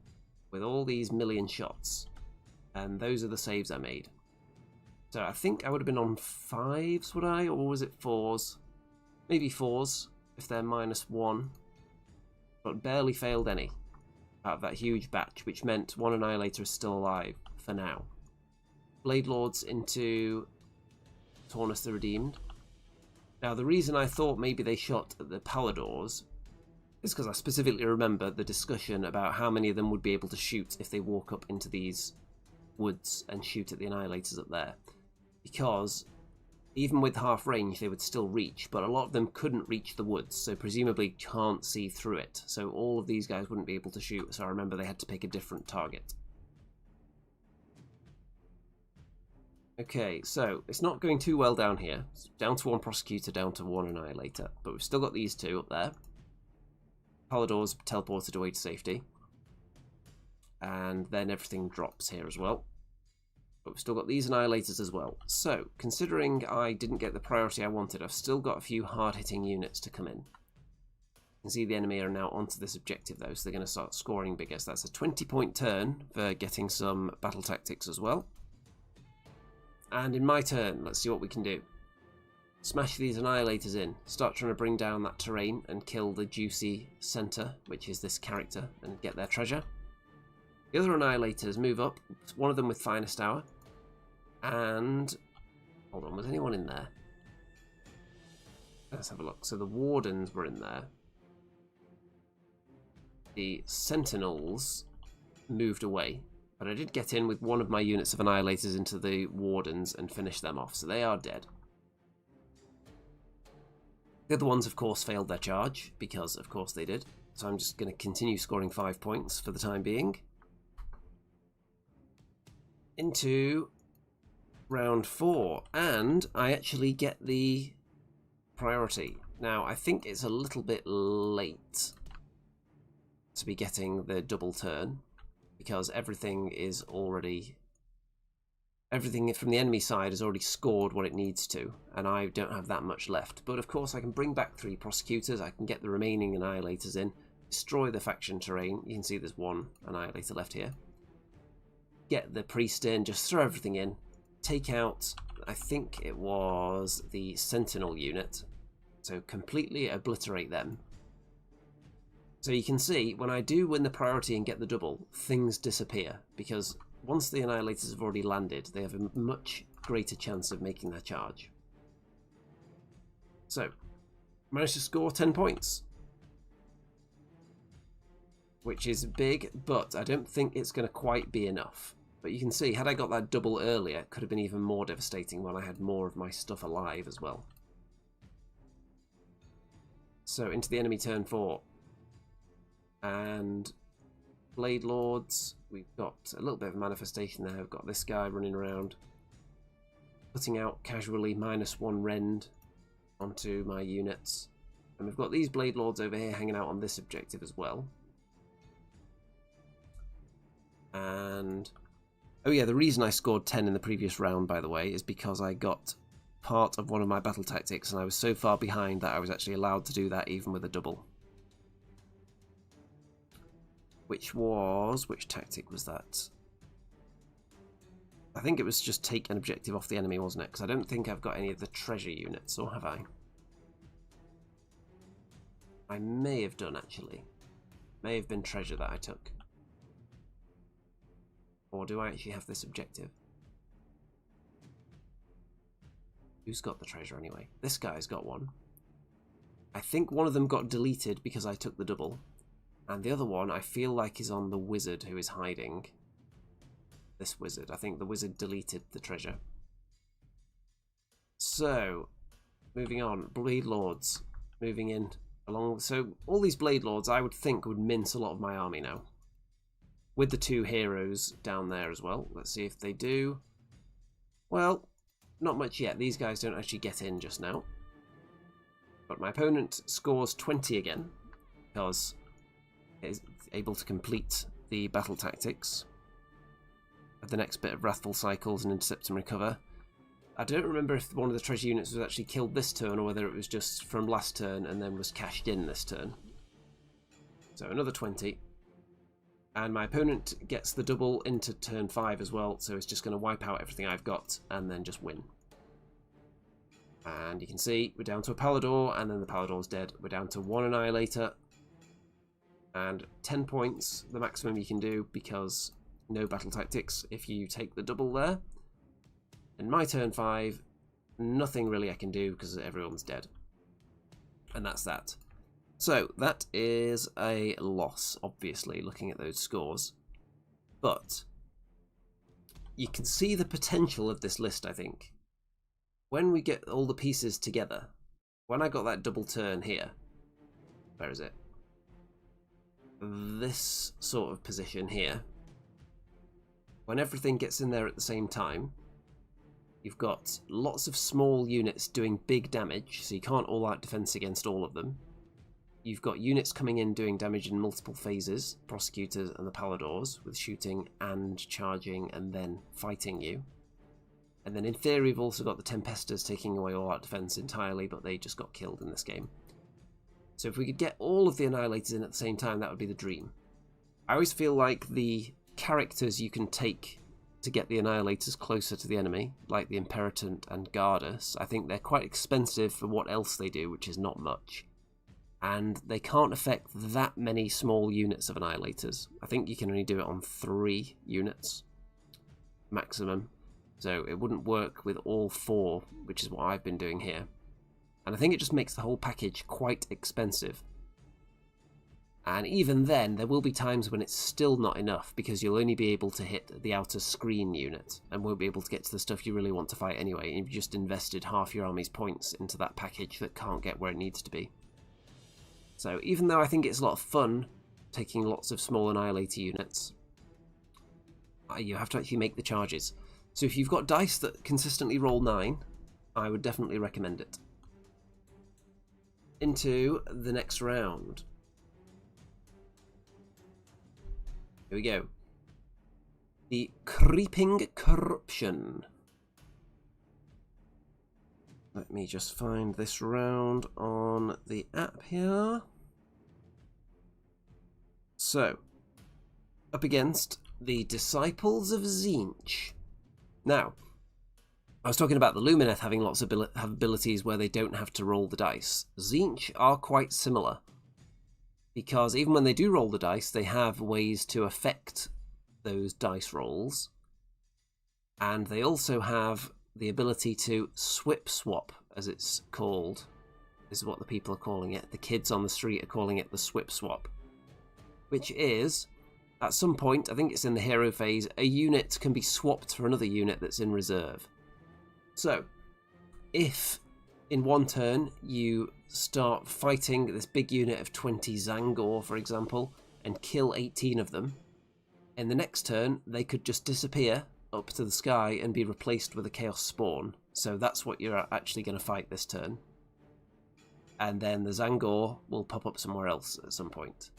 with all these million shots. And those are the saves I made. So I think I would have been on 5s, would I? Or was it 4s? Maybe 4s, if they're -1. But barely failed any out of that huge batch, which meant one Annihilator is still alive, for now. Blade Lords into Taunus the Redeemed. Now, the reason I thought maybe they shot at the Paladors is because I specifically remember the discussion about how many of them would be able to shoot if they walk up into these woods and shoot at the Annihilators up there. Because even with half range, they would still reach, but a lot of them couldn't reach the woods, so presumably can't see through it. So all of these guys wouldn't be able to shoot, so I remember they had to pick a different target. Okay, so it's not going too well down here. It's down to 1 Prosecutor, down to 1 Annihilator, but we've still got these 2 up there. Paladors teleported away to safety. And then everything drops here as well. But we've still got these Annihilators as well. So, considering I didn't get the priority I wanted, I've still got a few hard-hitting units to come in. You can see the enemy are now onto this objective though, so they're going to start scoring bigger. So that's a 20-point turn for getting some battle tactics as well. And in my turn, let's see what we can do. Smash these Annihilators in. Start trying to bring down that terrain and kill the juicy centre, which is this character, and get their treasure. The other Annihilators move up, one of them with Finest Hour, and... hold on, was anyone in there? Let's have a look. So the Wardens were in there. The Sentinels moved away, but I did get in with one of my units of Annihilators into the Wardens and finish them off, so they are dead. The other ones, of course, failed their charge, because, of course, they did. So I'm just going to continue scoring 5 points for the time being. Into round 4, and I actually get the priority. Now, I think it's a little bit late to be getting the double turn, because everything from the enemy side has already scored what it needs to, and I don't have that much left. But of course I can bring back 3 Prosecutors, I can get the remaining Annihilators in, destroy the faction terrain. You can see there's 1 Annihilator left here. Get the Priest in, just throw everything in, take out, I think it was the Sentinel unit, so completely obliterate them. So you can see, when I do win the priority and get the double, things disappear, because once the Annihilators have already landed, they have a much greater chance of making their charge. So, managed to score 10 points. Which is big, but I don't think it's going to quite be enough. But you can see, had I got that double earlier, it could have been even more devastating when I had more of my stuff alive as well. So, into the enemy turn 4. And Blade Lords, we've got a little bit of manifestation there. We've got this guy running around, putting out casually -1 rend onto my units. And we've got these Blade Lords over here hanging out on this objective as well. And Oh yeah, the reason I scored 10 in the previous round, by the way, is because I got part of one of my battle tactics and I was so far behind that I was actually allowed to do that even with a double. Which tactic was that? I think it was just take an objective off the enemy, wasn't it? Because I don't think I've got any of the treasure units, or have I? I may have done, actually. May have been treasure that I took. Or do I actually have this objective? Who's got the treasure anyway? This guy's got one. I think one of them got deleted because I took the double. And the other one I feel like is on the wizard who is hiding. This wizard. I think the wizard deleted the treasure. So, moving on. Blade Lords. Moving in along. So, all these Blade Lords I would think would mince a lot of my army now. With the two heroes down there as well. Let's see if they do. Well, not much yet. These guys don't actually get in just now. But my opponent scores 20 again. Because is able to complete the battle tactics of the next bit of Wrathful Cycles and Intercept and Recover. I don't remember if one of the treasure units was actually killed this turn or whether it was just from last turn and then was cashed in this turn. So another 20. And my opponent gets the double into turn 5 as well, so it's just going to wipe out everything I've got and then just win. And you can see we're down to a Palador, and then the Palador's dead. We're down to 1 Annihilator. And 10 points, the maximum you can do, because no battle tactics if you take the double there. In my turn 5, nothing really I can do because everyone's dead. And that's that. So, that is a loss, obviously, looking at those scores. But you can see the potential of this list, I think. When we get all the pieces together, when I got that double turn here, where is it? This sort of position here, when everything gets in there at the same time, you've got lots of small units doing big damage, so you can't all-out defense against all of them. You've got units coming in doing damage in multiple phases, Prosecutors and the Paladors, with shooting and charging and then fighting you. And then in theory we've also got the Tempestors taking away all-out defense entirely, but they just got killed in this game. So if we could get all of the Annihilators in at the same time, that would be the dream. I always feel like the characters you can take to get the Annihilators closer to the enemy, like the Imperator and Gardas, I think they're quite expensive for what else they do, which is not much. And they can't affect that many small units of Annihilators. I think you can only do it on 3 units maximum. So it wouldn't work with all 4, which is what I've been doing here. And I think it just makes the whole package quite expensive. And even then, there will be times when it's still not enough, because you'll only be able to hit the outer screen unit, and won't be able to get to the stuff you really want to fight anyway, and you've just invested half your army's points into that package that can't get where it needs to be. So even though I think it's a lot of fun taking lots of small Annihilator units, you have to actually make the charges. So if you've got dice that consistently roll 9, I would definitely recommend it. Into the next round. Here we go. The Creeping Corruption. Let me just find this round on the app here. So, up against the Disciples of Tzeentch. Now, I was talking about the Lumineth having lots of abilities where they don't have to roll the dice. Tzeentch are quite similar, because even when they do roll the dice, they have ways to affect those dice rolls, and they also have the ability to swip swap, as it's called. This is what the people are calling it. The kids on the street are calling it the swip swap, which is, at some point, I think it's in the hero phase, a unit can be swapped for another unit that's in reserve. So, if in one turn you start fighting this big unit of 20 Zangor, for example, and kill 18 of them, in the next turn they could just disappear up to the sky and be replaced with a Chaos Spawn. So that's what you're actually going to fight this turn. And then the Zangor will pop up somewhere else at some point.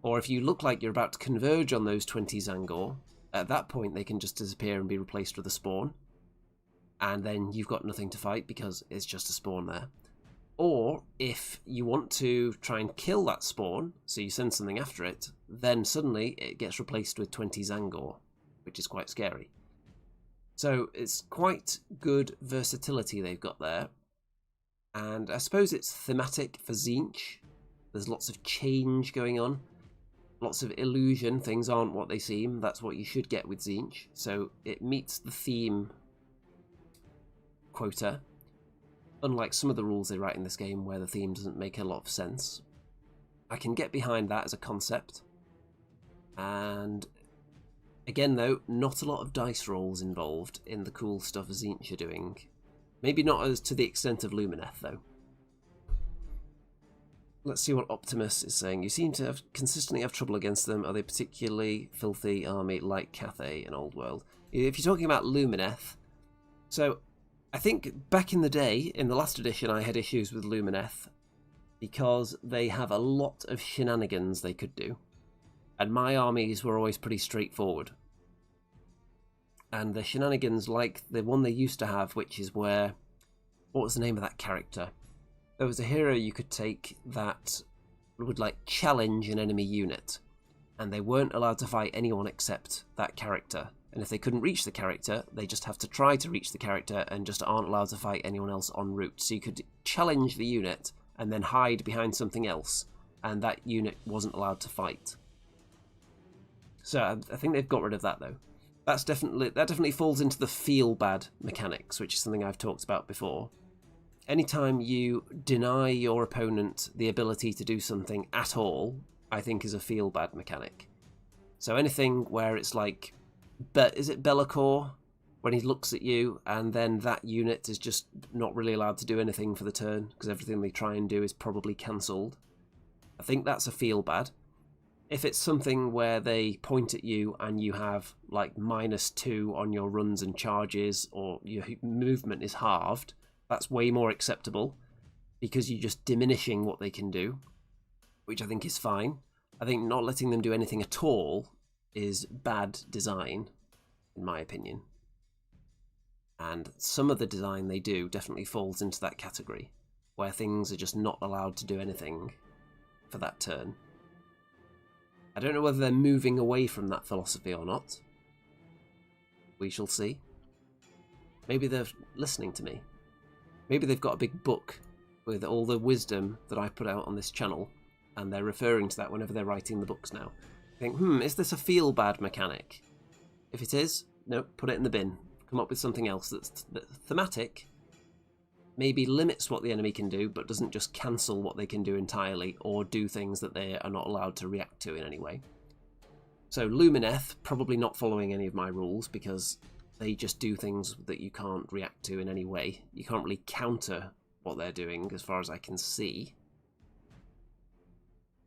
Or if you look like you're about to converge on those 20 Zangor, At that point, they can just disappear and be replaced with a spawn. And then you've got nothing to fight because it's just a spawn there. Or if you want to try and kill that spawn, so you send something after it, then suddenly it gets replaced with 20 Zangor, which is quite scary. So it's quite good versatility they've got there. And I suppose it's thematic for Tzeentch. There's lots of change going on. Lots of illusion, things aren't what they seem. That's what you should get with Tzeentch. So it meets the theme quota. Unlike some of the rules they write in this game where the theme doesn't make a lot of sense. I can get behind that as a concept. And again though, not a lot of dice rolls involved in the cool stuff Tzeentch are doing. Maybe not as to the extent of Lumineth though. Let's see what Optimus is saying. You seem to consistently have trouble against them. Are they particularly filthy army like Cathay and Old World? If you're talking about Lumineth, so I think back in the day, in the last edition, I had issues with Lumineth because they have a lot of shenanigans they could do. And my armies were always pretty straightforward. And the shenanigans like the one they used to have, which is where... What was the name of that character? There was a hero you could take that would like challenge an enemy unit, and they weren't allowed to fight anyone except that character. And if they couldn't reach the character, they just have to try to reach the character and just aren't allowed to fight anyone else en route. So you could challenge the unit and then hide behind something else, and that unit wasn't allowed to fight. So I think they've got rid of that though. That definitely falls into the feel bad mechanics, which is something I've talked about before. Anytime you deny your opponent the ability to do something at all, I think is a feel-bad mechanic. So anything where it's like, is it Be'lakor? When he looks at you and then that unit is just not really allowed to do anything for the turn because everything they try and do is probably cancelled. I think that's a feel-bad. If it's something where they point at you and you have like -2 on your runs and charges, or your movement is halved, that's way more acceptable because you're just diminishing what they can do, which I think is fine. I think not letting them do anything at all is bad design, in my opinion. And some of the design they do definitely falls into that category, where things are just not allowed to do anything for that turn. I don't know whether they're moving away from that philosophy or not. We shall see. Maybe they're listening to me. Maybe they've got a big book with all the wisdom that I put out on this channel, and they're referring to that whenever they're writing the books now. I think, is this a feel-bad mechanic? If it is, no, put it in the bin. Come up with something else that's thematic, maybe limits what the enemy can do, but doesn't just cancel what they can do entirely, or do things that they are not allowed to react to in any way. So Lumineth, probably not following any of my rules, because they just do things that you can't react to in any way. You can't really counter what they're doing, as far as I can see.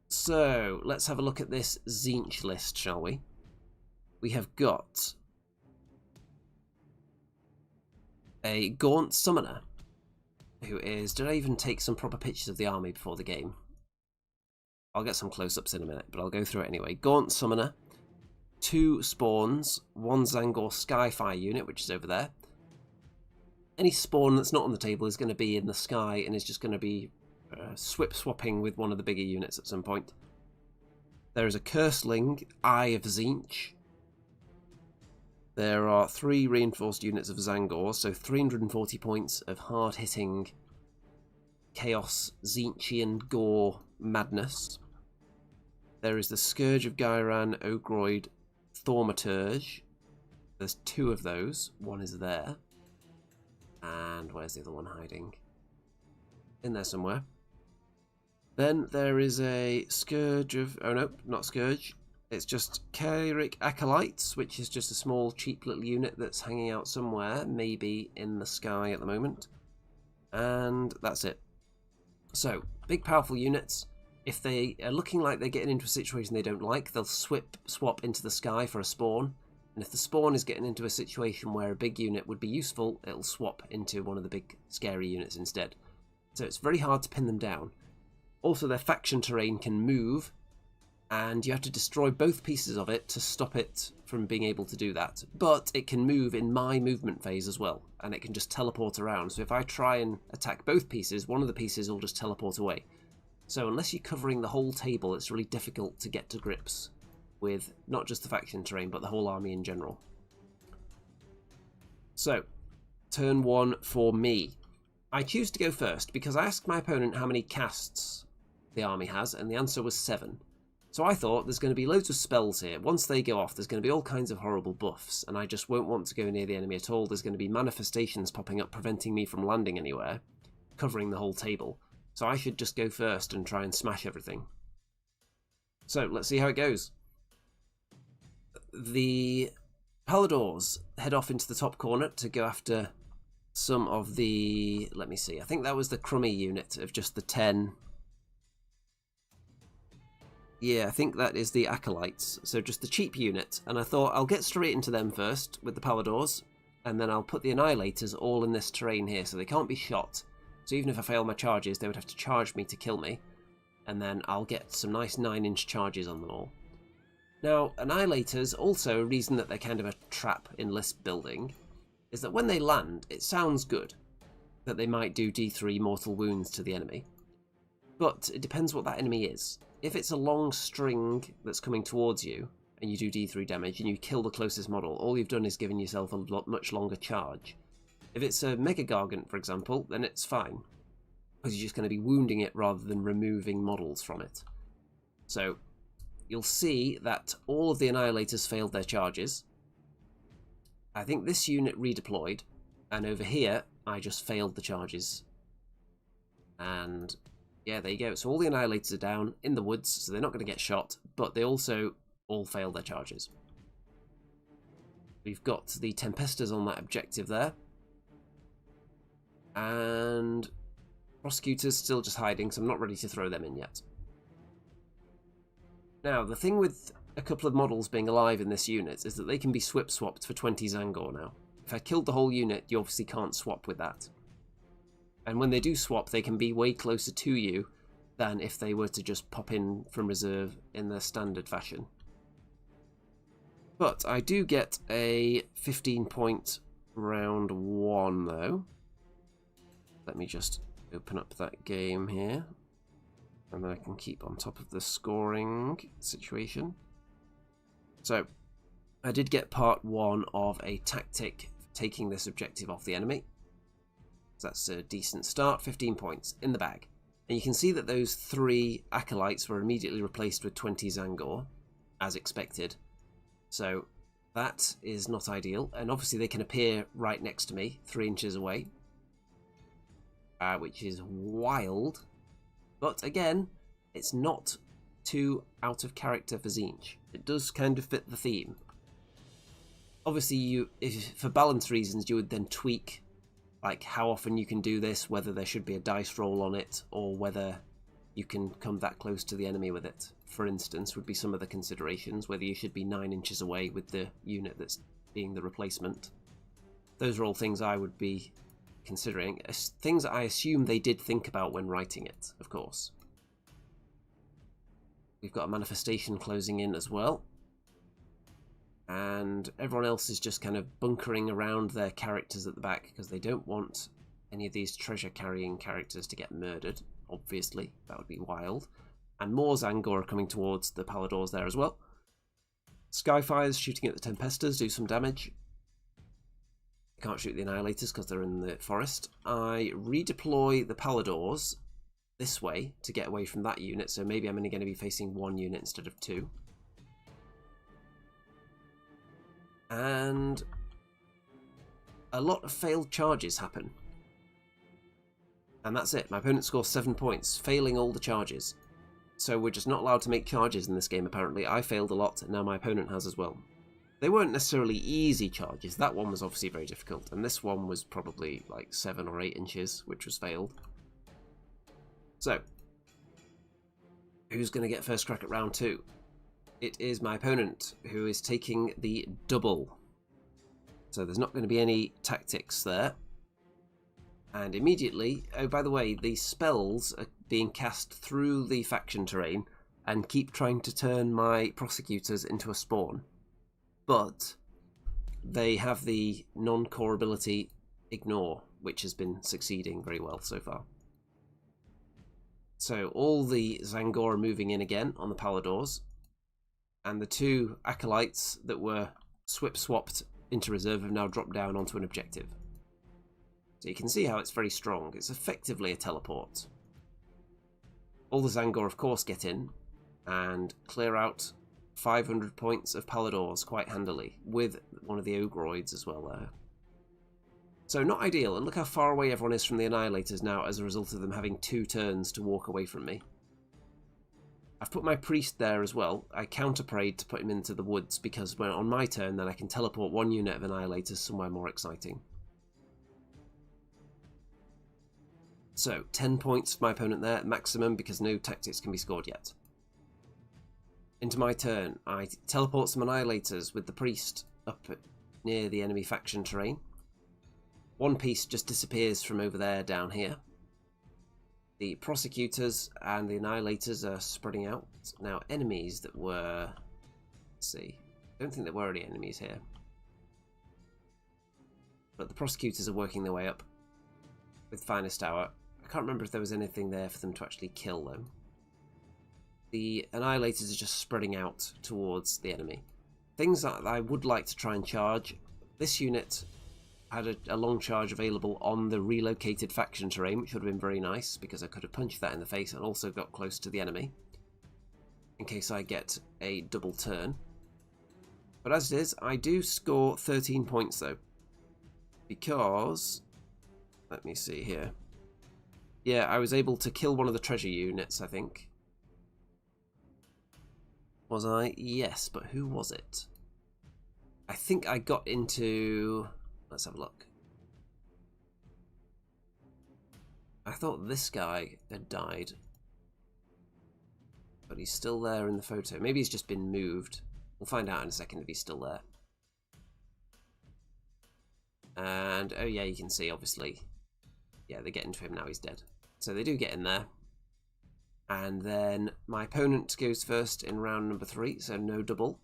So, let's have a look at this Tzeentch list, shall we? We have got a Gaunt Summoner, who is... Did I even take some proper pictures of the army before the game? I'll get some close-ups in a minute, but I'll go through it anyway. Gaunt Summoner, 2 spawns, 1 Zangor Skyfire unit, which is over there. Any spawn that's not on the table is going to be in the sky and is just going to be swap-swapping with one of the bigger units at some point. There is a Curseling, Eye of Tzeentch. There are 3 reinforced units of Zangor, so 340 points of hard-hitting Chaos Tzeentchian Gore madness. There is the Scourge of Gairan, Ogroid, Thaumaturge. There's 2 of those. One is there. And where's the other one hiding? In there somewhere. Then there is a Scourge of... Oh no, not Scourge. It's just Cyclic Acolytes, which is just a small, cheap little unit that's hanging out somewhere, maybe in the sky at the moment. And that's it. So, big powerful units. If they are looking like they're getting into a situation they don't like, they'll swap into the sky for a spawn. And if the spawn is getting into a situation where a big unit would be useful, it'll swap into one of the big, scary units instead. So it's very hard to pin them down. Also, their faction terrain can move, and you have to destroy both pieces of it to stop it from being able to do that. But it can move in my movement phase as well, and it can just teleport around. So if I try and attack both pieces, one of the pieces will just teleport away. So unless you're covering the whole table, it's really difficult to get to grips with not just the faction terrain, but the whole army in general. So, turn 1 for me. I choose to go first because I asked my opponent how many casts the army has, and the answer was 7. So I thought there's going to be loads of spells here. Once they go off, there's going to be all kinds of horrible buffs, and I just won't want to go near the enemy at all. There's going to be manifestations popping up, preventing me from landing anywhere, covering the whole table. So I should just go first and try and smash everything. So let's see how it goes. The Paladors head off into the top corner to go after some of the... Let me see. I think that was the crummy unit of just the 10... Yeah, I think that is the Acolytes, so just the cheap unit, and I thought I'll get straight into them first with the Paladors, and then I'll put the Annihilators all in this terrain here, so they can't be shot. So even if I fail my charges, they would have to charge me to kill me, and then I'll get some nice 9-inch charges on them all. Now, Annihilators, also a reason that they're kind of a trap in list building, is that when they land, it sounds good, that they might do D3 mortal wounds to the enemy. But it depends what that enemy is. If it's a long string that's coming towards you, and you do D3 damage, and you kill the closest model, all you've done is given yourself a much longer charge. If it's a Mega Gargant, for example, then it's fine, because you're just going to be wounding it rather than removing models from it. So, you'll see that all of the Annihilators failed their charges. I think this unit redeployed, and over here, I just failed the charges. And... yeah, there you go. So all the Annihilators are down in the woods, so they're not going to get shot, but they also all fail their charges. We've got the Tempestors on that objective there. And Prosecutors still just hiding, so I'm not ready to throw them in yet. Now, the thing with a couple of models being alive in this unit is that they can be swip-swapped for 20 Zangor now. If I killed the whole unit, you obviously can't swap with that. And when they do swap, they can be way closer to you than if they were to just pop in from reserve in the standard fashion. But I do get a 15-point round 1, though. Let me just open up that game here. And then I can keep on top of the scoring situation. So, I did get part 1 of a tactic taking this objective off the enemy. That's a decent start, 15 points in the bag. And you can see that those 3 Acolytes were immediately replaced with 20 Zangor, as expected. So that is not ideal. And obviously they can appear right next to me, 3 inches away. Which is wild. But again, it's not too out of character for Tzeentch. It does kind of fit the theme. Obviously, if for balance reasons, you would then tweak like how often you can do this, whether there should be a dice roll on it, or whether you can come that close to the enemy with it, for instance, would be some of the considerations, whether you should be 9 inches away with the unit that's being the replacement. Those are all things I would be considering, things that I assume they did think about when writing it, of course. We've got a manifestation closing in as well. And everyone else is just kind of bunkering around their characters at the back because they don't want any of these treasure-carrying characters to get murdered, obviously. That would be wild. And more Zangor are coming towards the Paladors there as well. Skyfires shooting at the Tempestors do some damage. Can't shoot the Annihilators because they're in the forest. I redeploy the Paladors this way to get away from that unit, so maybe I'm only going to be facing 1 unit instead of 2. And a lot of failed charges happen. And that's it. My opponent scores 7 points, failing all the charges. So we're just not allowed to make charges in this game, apparently. I failed a lot, and now my opponent has as well. They weren't necessarily easy charges. That one was obviously very difficult, and this one was probably like 7 or 8 inches, which was failed. So, who's going to get first crack at round 2? It is my opponent, who is taking the double. So there's not going to be any tactics there. And immediately, oh, by the way, the spells are being cast through the faction terrain, and keep trying to turn my prosecutors into a spawn. But they have the non-core ability Ignore, which has been succeeding very well so far. So all the Zangor are moving in again on the Paladors, and the two Acolytes that were swip-swapped into reserve have now dropped down onto an objective. So you can see how it's very strong. It's effectively a teleport. All the Zangor, of course, get in and clear out 500 points of Paladors quite handily, with one of the Ogroids as well there. So not ideal, and look how far away everyone is from the Annihilators now as a result of them having 2 turns to walk away from me. I've put my Priest there as well. I counter-prayed to put him into the woods because when on my turn then I can teleport 1 unit of Annihilators somewhere more exciting. So 10 points for my opponent there, maximum because no tactics can be scored yet. Into my turn, I teleport some Annihilators with the Priest up near the enemy faction terrain. One piece just disappears from over there down here. The Prosecutors and the Annihilators are spreading out. Now, enemies that were... Let's see. I don't think there were any enemies here. But the Prosecutors are working their way up with Finest Hour. I can't remember if there was anything there for them to actually kill, though. The Annihilators are just spreading out towards the enemy. Things that I would like to try and charge. This unit had a long charge available on the relocated faction terrain, which would have been very nice because I could have punched that in the face and also got close to the enemy in case I get a double turn. But as it is, I do score 13 points though, because, let me see here. Yeah, I was able to kill one of the treasure units, I think. Was I? Yes, but who was it? I think I got into... Let's have a look. I thought this guy had died, but he's still there in the photo. Maybe he's just been moved. We'll find out in a second if he's still there. And, oh yeah, you can see, obviously. Yeah, they're getting to him now, he's dead. So they do get in there. And then my opponent goes first in round number 3, so no double.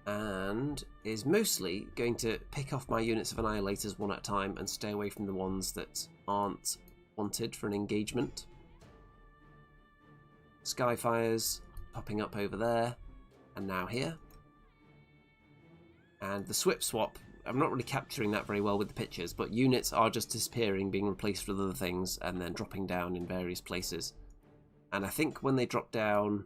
And is mostly going to pick off my units of Annihilators one at a time and stay away from the ones that aren't wanted for an engagement. Skyfires popping up over there, and now here. And the Swip Swap, I'm not really capturing that very well with the pictures, but units are just disappearing, being replaced with other things, and then dropping down in various places. And I think when they drop down...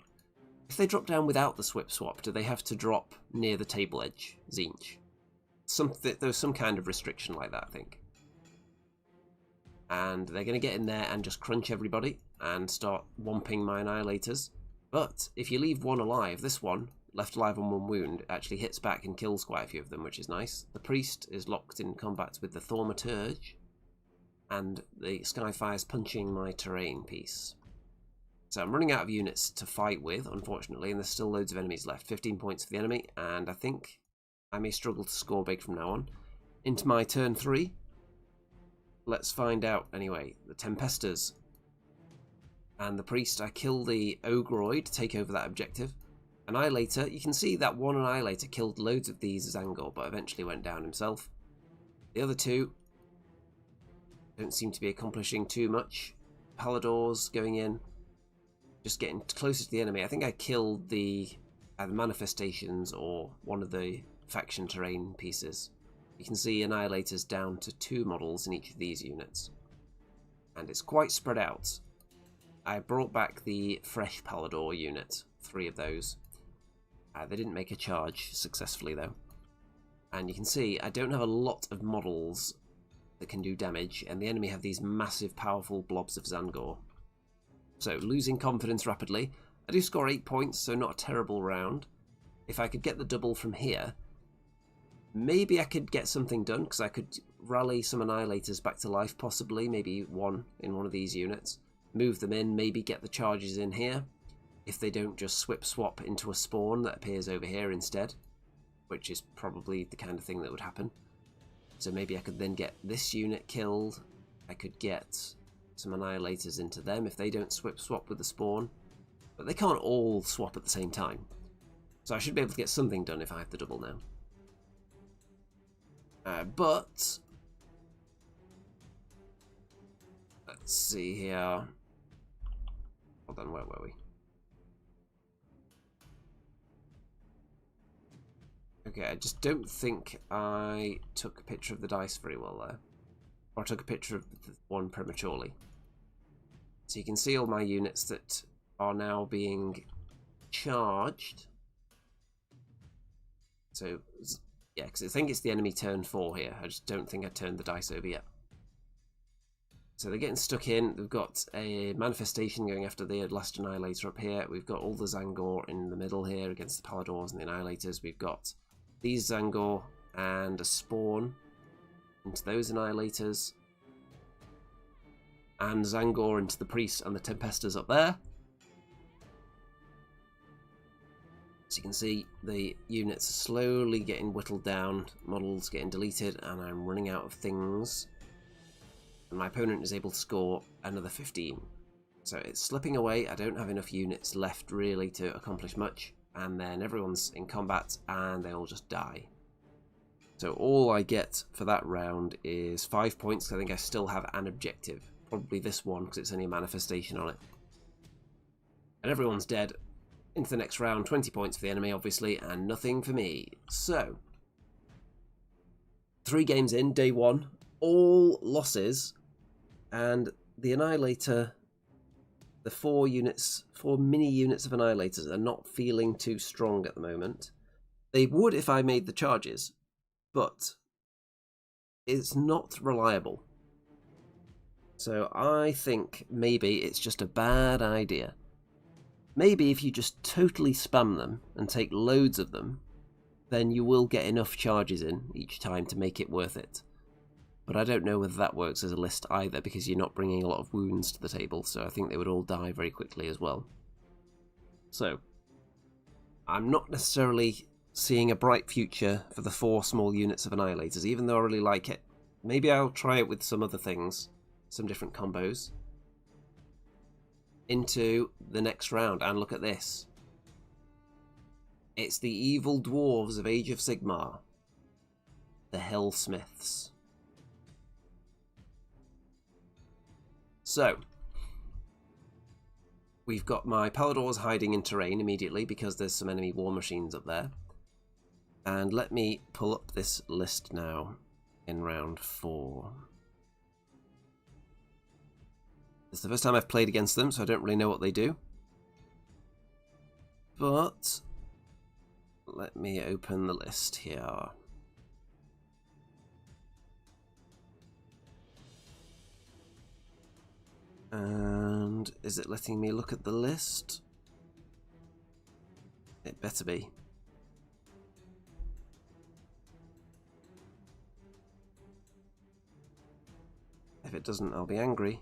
If they drop down without the Swip Swap, do they have to drop near the table edge, Zinch? There's some kind of restriction like that, I think. And they're going to get in there and just crunch everybody and start whomping my Annihilators. But if you leave one alive, this one, left alive on 1 wound, actually hits back and kills quite a few of them, which is nice. The Priest is locked in combat with the Thaumaturge, and the Skyfire's punching my terrain piece. So I'm running out of units to fight with, unfortunately, and there's still loads of enemies left. 15 points for the enemy, and I think I may struggle to score big from now on. Into my turn 3. Let's find out, anyway. The Tempestors and the Priest. I kill the Ogroid to take over that objective. Annihilator, you can see that one Annihilator killed loads of these Zangor, but eventually went down himself. The other two don't seem to be accomplishing too much. Paladors going in. Just getting closer to the enemy. I think I killed the either manifestations or one of the faction terrain pieces. You can see Annihilators down to 2 models in each of these units. And it's quite spread out. I brought back the fresh Palador unit, 3 of those. They didn't make a charge successfully though. And you can see I don't have a lot of models that can do damage, and the enemy have these massive powerful blobs of Zangor. So, losing confidence rapidly. I do score 8 points, so not a terrible round. If I could get the double from here, maybe I could get something done, because I could rally some Annihilators back to life, possibly. Maybe one in one of these units. Move them in, maybe get the charges in here. If they don't just swip-swap into a spawn that appears over here instead. Which is probably the kind of thing that would happen. So maybe I could then get this unit killed. I could get some Annihilators into them if they don't swap with the spawn. But they can't all swap at the same time. So I should be able to get something done if I have the double now. But let's see here. Hold on, where were we? Okay, I just don't think I took a picture of the dice very well there. Or I took a picture of the one prematurely. So you can see all my units that are now being charged. So, yeah, because I think it's the enemy turn 4 here. I just don't think I turned the dice over yet. So they're getting stuck in. We've got a manifestation going after the last Annihilator up here. We've got all the Zangor in the middle here against the Paladors and the Annihilators. We've got these Zangor and a spawn into those Annihilators. And Zangor into the Priests and the Tempestors up there. So you can see the units are slowly getting whittled down, models getting deleted, and I'm running out of things. And my opponent is able to score another 15. So it's slipping away. I don't have enough units left really to accomplish much. And then everyone's in combat and they all just die. So all I get for that round is 5 points. I think I still have an objective. Probably this one because it's only a manifestation on it. And everyone's dead. Into the next round, 20 points for the enemy, obviously, and nothing for me. So, 3 games in, day 1, all losses, and the Annihilator, the 4 mini units of Annihilators are not feeling too strong at the moment. They would if I made the charges, but it's not reliable. So I think maybe it's just a bad idea. Maybe if you just totally spam them and take loads of them, then you will get enough charges in each time to make it worth it. But I don't know whether that works as a list either, because you're not bringing a lot of wounds to the table, so I think they would all die very quickly as well. So, I'm not necessarily seeing a bright future for the 4 small units of Annihilators, even though I really like it. Maybe I'll try it with some other things, some different combos. Into the next round, and look at this. It's the evil dwarves of Age of Sigmar, the Hellsmiths. So, we've got my Paladors hiding in terrain immediately because there's some enemy war machines up there. And let me pull up this list now in round 4. It's the first time I've played against them, so I don't really know what they do. But let me open the list here. And is it letting me look at the list? It better be. If it doesn't, I'll be angry.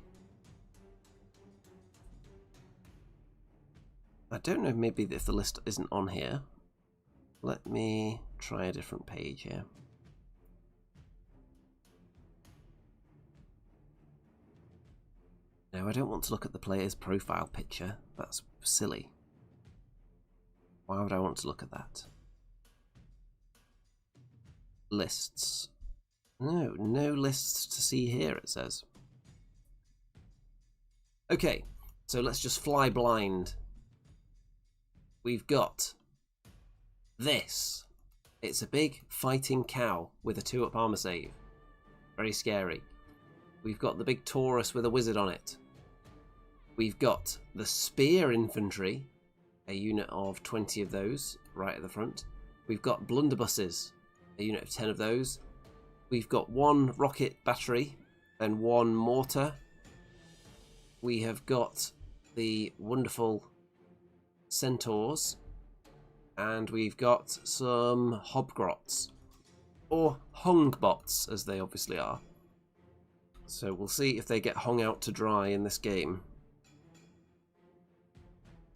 I don't know, maybe if the list isn't on here. Let me try a different page here. No, I don't want to look at the player's profile picture. That's silly. Why would I want to look at that? Lists. No, no lists to see here, it says. Okay, so let's just fly blind. We've got this. It's a big fighting cow with a 2-up armor save. Very scary. We've got the big Taurus with a wizard on it. We've got the spear infantry, a unit of 20 of those right at the front. We've got blunderbusses, a unit of 10 of those. We've got 1 rocket battery and 1 mortar. We have got the wonderful centaurs, and we've got some hobgrots, or hungbots as they obviously are. So we'll see if they get hung out to dry in this game.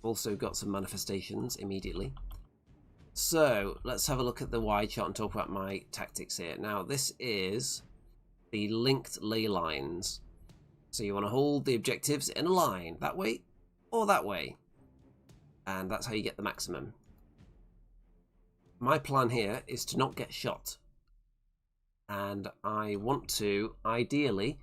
Also got some manifestations immediately. So let's have a look at the wide chart and talk about my tactics here. Now this is the linked ley lines. So you want to hold the objectives in a line, that way or that way. And that's how you get the maximum. My plan here is to not get shot. And I want to, ideally,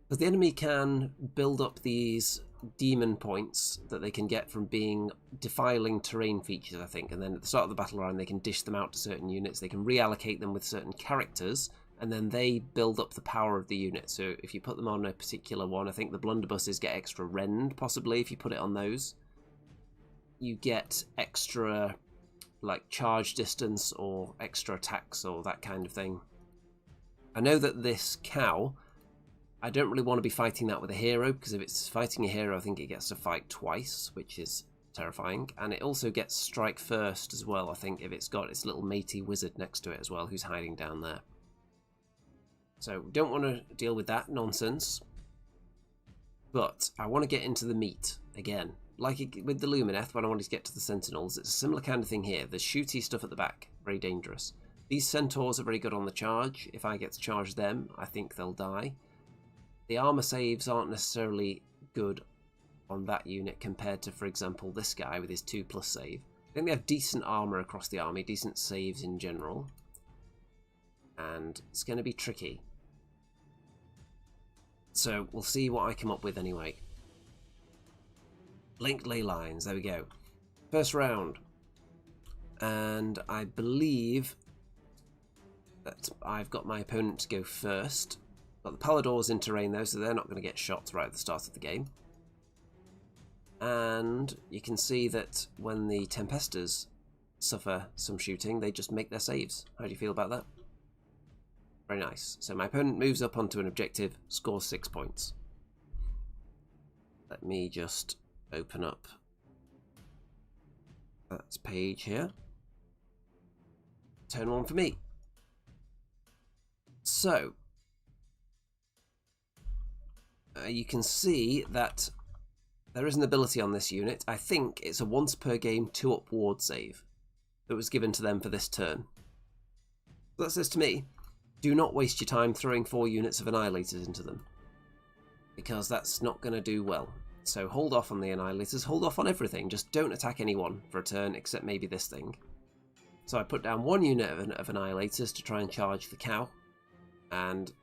because the enemy can build up these demon points that they can get from being defiling terrain features, I think, and then at the start of the battle round they can dish them out to certain units. They can reallocate them with certain characters, and then they build up the power of the unit. So if you put them on a particular one, I think the blunderbusses get extra rend, possibly, if you put it on those. You get extra, like, charge distance or extra attacks or that kind of thing. I know that this cow, I don't really want to be fighting that with a hero, because if it's fighting a hero, I think it gets to fight twice, which is terrifying. And it also gets strike first as well, I think, if it's got its little matey wizard next to it as well, who's hiding down there. So, don't want to deal with that nonsense. But I want to get into the meat again. Like with the Lumineth, when I wanted to get to the Sentinels, it's a similar kind of thing here. There's shooty stuff at the back, very dangerous. These Centaurs are very good on the charge. If I get to charge them, I think they'll die. The armor saves aren't necessarily good on that unit compared to, for example, this guy with his 2+ save. I think they have decent armor across the army, decent saves in general. And it's going to be tricky. So we'll see what I come up with anyway. Linked ley lines, there we go. First round. And I believe that I've got my opponent to go first. Got the Paladors in terrain though, so they're not going to get shot right at the start of the game. And you can see that when the Tempesters suffer some shooting, they just make their saves. How do you feel about that? Very nice. So my opponent moves up onto an objective, scores 6 points. Let me just open up that page here. Turn 1 for me. So, you can see that there is an ability on this unit. I think it's a once per game 2-up ward save that was given to them for this turn. So that says to me, do not waste your time throwing 4 units of Annihilators into them, because that's not going to do well. So hold off on the Annihilators, hold off on everything, just don't attack anyone for a turn except maybe this thing. So I put down 1 unit of Annihilators to try and charge the cow, and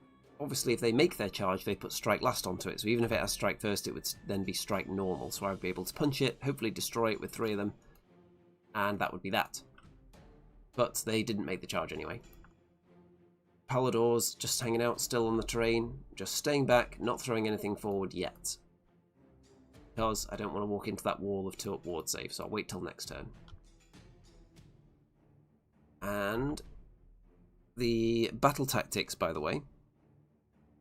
obviously if they make their charge they put strike last onto it, so even if it has strike first it would then be strike normal, so I would be able to punch it, hopefully destroy it with 3 of them, and that would be that. But they didn't make the charge anyway. Paladors just hanging out still on the terrain, just staying back, not throwing anything forward yet. Because I don't want to walk into that wall of 2-up ward save, so I'll wait till next turn. And the battle tactics, by the way,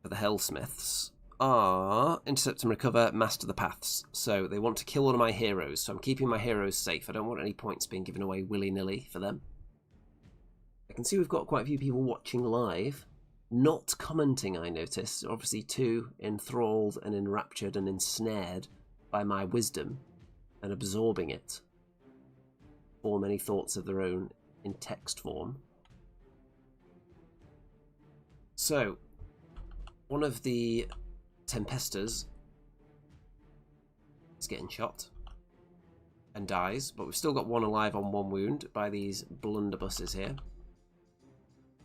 for the Hellsmiths are intercept and recover, master the paths. So they want to kill one of my heroes, so I'm keeping my heroes safe. I don't want any points being given away willy-nilly for them. I can see we've got quite a few people watching live, not commenting, I notice. Obviously too enthralled and enraptured and ensnared by my wisdom and absorbing it. Form any thoughts of their own in text form. So, one of the Tempesters is getting shot and dies, but we've still got 1 alive on 1 wound by these blunderbusses here.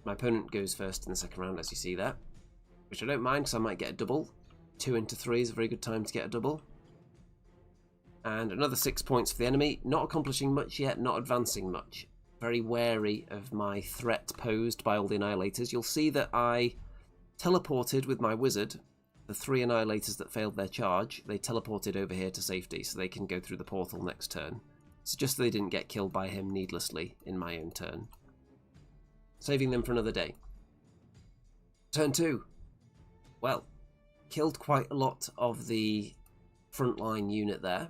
My opponent goes first in the second round, as you see there, which I don't mind because I might get a double. 2 into 3 is a very good time to get a double. And another 6 points for the enemy. Not accomplishing much yet, not advancing much. Very wary of my threat posed by all the Annihilators. You'll see that I teleported with my wizard. The 3 Annihilators that failed their charge, they teleported over here to safety so they can go through the portal next turn. It's just so they didn't get killed by him needlessly in my own turn. Saving them for another day. Turn 2. Well, killed quite a lot of the frontline unit there.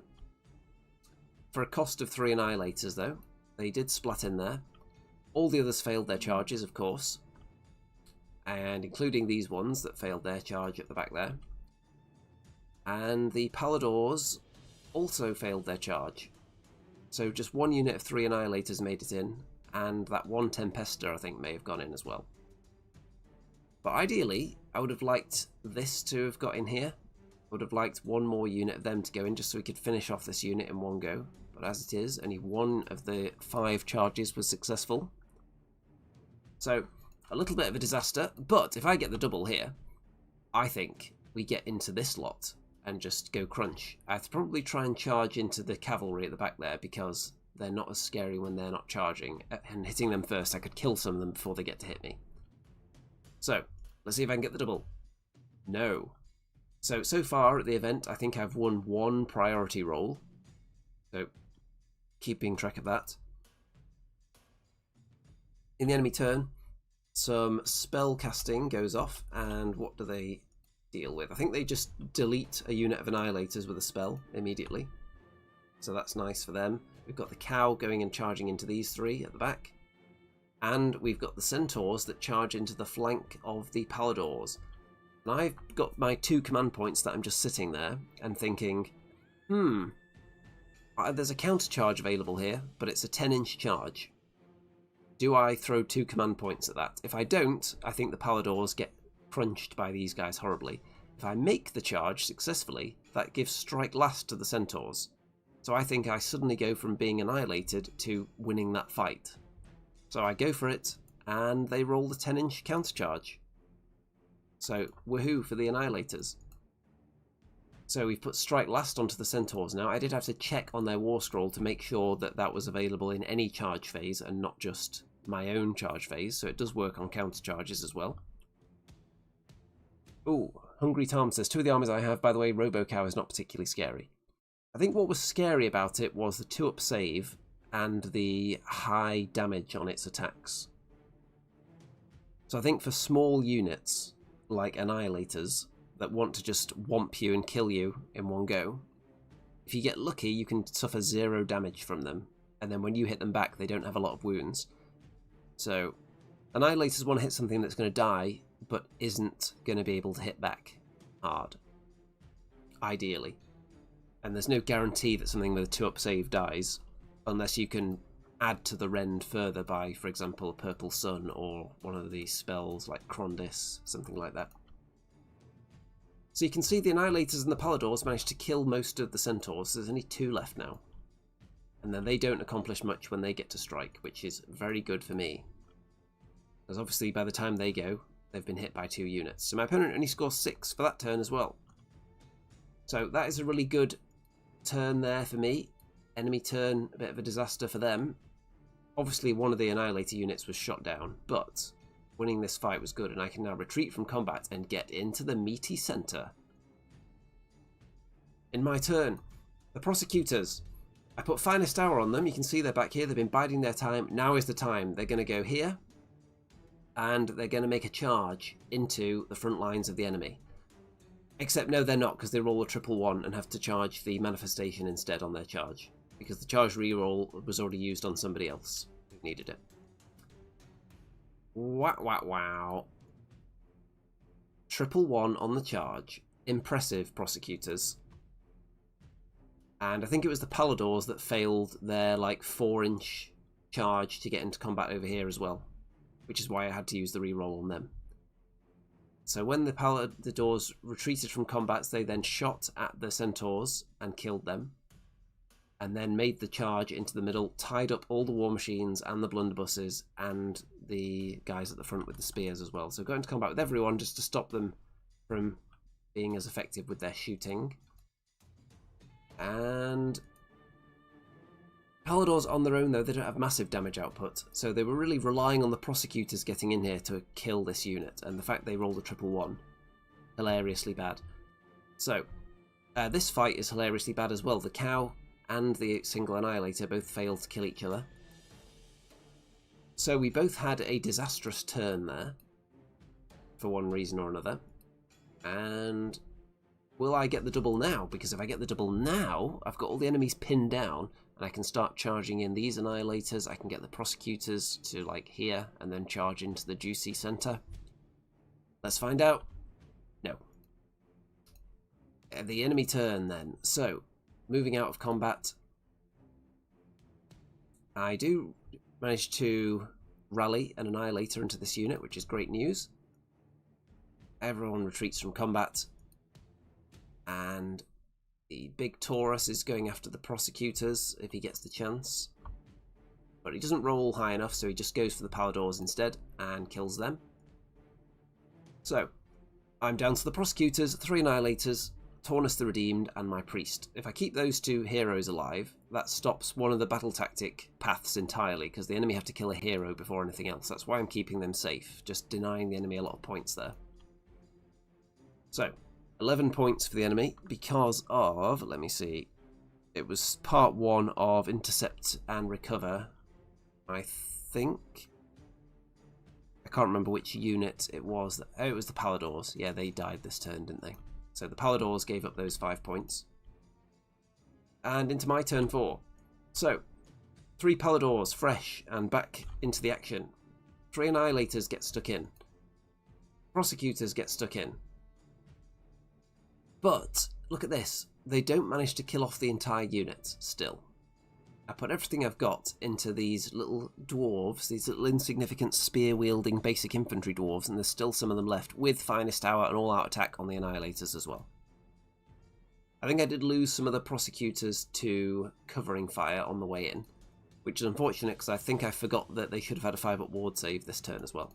For a cost of 3 Annihilators though. They did splat in there. All the others failed their charges, of course. And including these ones that failed their charge at the back there. And the Paladors also failed their charge. So just 1 unit of 3 Annihilators made it in. And that 1 Tempester, I think, may have gone in as well. But ideally, I would have liked this to have got in here. would have liked one more unit of them to go in just so we could finish off this unit in one go. But as it is, only one of the 5 charges was successful. So, a little bit of a disaster, but if I get the double here, I think we get into this lot and just go crunch. I have to probably try and charge into the cavalry at the back there because they're not as scary when they're not charging. And hitting them first, I could kill some of them before they get to hit me. So, let's see if I can get the double. No. So far at the event, I think I've won 1 priority roll. So, keeping track of that. In the enemy turn, some spell casting goes off, and what do they deal with? I think they just delete a unit of Annihilators with a spell immediately. So that's nice for them. We've got the cow going and charging into these 3 at the back. And we've got the centaurs that charge into the flank of the paladors. And I've got my 2 command points that I'm just sitting there and thinking, there's a counter charge available here, but it's a 10-inch charge. Do I throw 2 command points at that? If I don't, I think the paladors get crunched by these guys horribly. If I make the charge successfully, that gives strike last to the centaurs. So I think I suddenly go from being annihilated to winning that fight. So I go for it, and they roll the 10-inch counter charge. So, woohoo for the Annihilators. So we've put strike last onto the centaurs now. I did have to check on their war scroll to make sure that that was available in any charge phase and not just my own charge phase, so it does work on counter charges as well. Ooh, Hungry Tom says, 2 of the armies I have, by the way, Robo-Cow is not particularly scary. I think what was scary about it was the 2-up save and the high damage on its attacks. So I think for small units, like Annihilators, that want to just whomp you and kill you in one go, if you get lucky, you can suffer 0 damage from them, and then when you hit them back, they don't have a lot of wounds. So, Annihilators want to hit something that's going to die, but isn't going to be able to hit back hard. Ideally. And there's no guarantee that something with a 2-up save dies, unless you can add to the rend further by, for example, a Purple Sun or one of these spells like Krondys, something like that. So you can see the Annihilators and the Paladors managed to kill most of the Centaurs, so there's only 2 left now. And then they don't accomplish much when they get to strike, which is very good for me. Because obviously by the time they go, they've been hit by 2 units. So my opponent only scores 6 for that turn as well. So that is a really good turn there for me. Enemy turn, a bit of a disaster for them. Obviously one of the Annihilator units was shot down, but winning this fight was good, and I can now retreat from combat and get into the meaty centre. In my turn, the Prosecutors. I put Finest Hour on them. You can see they're back here. They've been biding their time. Now is the time. They're going to go here, and they're going to make a charge into the front lines of the enemy. Except no, they're not, because they roll a 111 and have to charge the Manifestation instead on their charge, because the charge reroll was already used on somebody else who needed it. Wow, wow, wow. 111 on the charge. Impressive, Prosecutors. And I think it was the Paladors that failed their, like, 4-inch charge to get into combat over here as well, which is why I had to use the reroll on them. So when the Paladors retreated from combat, they then shot at the Centaurs and killed them, and then made the charge into the middle, tied up all the war machines and the blunderbusses and the guys at the front with the spears as well. So go into combat with everyone just to stop them from being as effective with their shooting. And Paladors on their own, though, they don't have massive damage output, so they were really relying on the Prosecutors getting in here to kill this unit, and the fact they rolled a 111, hilariously bad. So, this fight is hilariously bad as well. The cow and the single Annihilator both failed to kill each other. So we both had a disastrous turn there, for one reason or another. And will I get the double now? Because if I get the double now, I've got all the enemies pinned down, and I can start charging in these Annihilators. I can get the Prosecutors to, like, here, and then charge into the juicy centre. Let's find out. No. The enemy turn, then. So, moving out of combat, I do manage to rally an Annihilator into this unit, which is great news. Everyone retreats from combat, And the big Taurus is going after the prosecutors if he gets the chance. But he doesn't roll high enough, so he just goes for the Paladors instead and kills them. So, I'm down to the prosecutors, 3 annihilators, Taurus the Redeemed, and my priest. If I keep those 2 heroes alive, that stops one of the battle tactic paths entirely, because the enemy have to kill a hero before anything else. That's why I'm keeping them safe, just denying the enemy a lot of points there. So, 11 points for the enemy because of, let me see, it was part 1 of Intercept and Recover, I think. I can't remember which unit it was. Oh, it was the Paladors. Yeah, they died this turn, didn't they? So the Paladors gave up those 5 points. And into my turn 4. So, 3 Paladors, fresh, and back into the action. 3 Annihilators get stuck in. Prosecutors get stuck in. But, look at this. They don't manage to kill off the entire unit, still. I put everything I've got into these little dwarves, these little insignificant spear-wielding basic infantry dwarves, and there's still some of them left, with Finest Hour and all-out attack on the Annihilators as well. I think I did lose some of the prosecutors to covering fire on the way in, which is unfortunate because I think I forgot that they should have had a 5-up ward save this turn as well.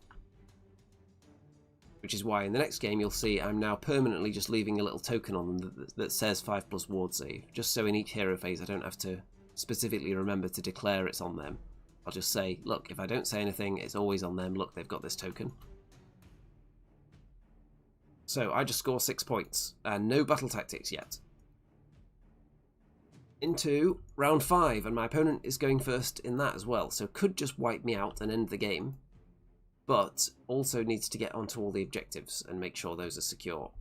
Which is why in the next game you'll see I'm now permanently just leaving a little token on them that says 5+ ward save, just so in each hero phase I don't have to specifically remember to declare it's on them. I'll just say, look, if I don't say anything, it's always on them. Look, they've got this token. So I just score 6 points, and no battle tactics yet. Into round 5, and my opponent is going first in that as well, so could just wipe me out and end the game, but also needs to get onto all the objectives and make sure those are secure.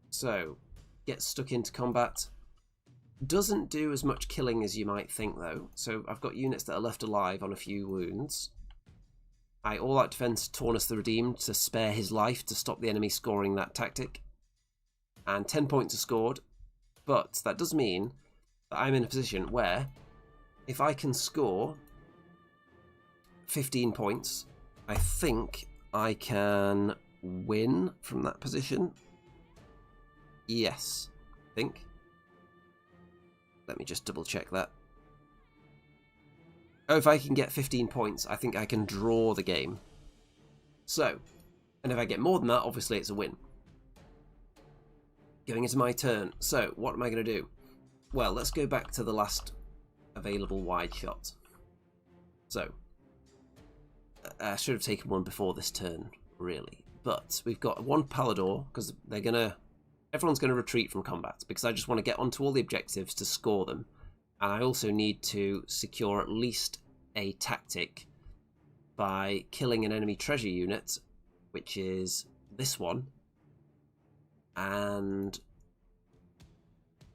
So, gets stuck into combat. Doesn't do as much killing as you might think though, so I've got units that are left alive on a few wounds. I all-out defense Taurus the Redeemed to spare his life to stop the enemy scoring that tactic. And 10 points are scored, but that does mean that I'm in a position where if I can score 15 points, I think I can win from that position. Yes, I think. Let me just double check that. Oh, if I can get 15 points, I think I can draw the game. So, and if I get more than that, obviously it's a win. Going into my turn. So, what am I going to do? Well, let's go back to the last available wide shot. So, I should have taken one before this turn, really. But we've got 1 Palador, because everyone's going to retreat from combat, because I just want to get onto all the objectives to score them. And I also need to secure at least a tactic by killing an enemy treasure unit, which is this one, and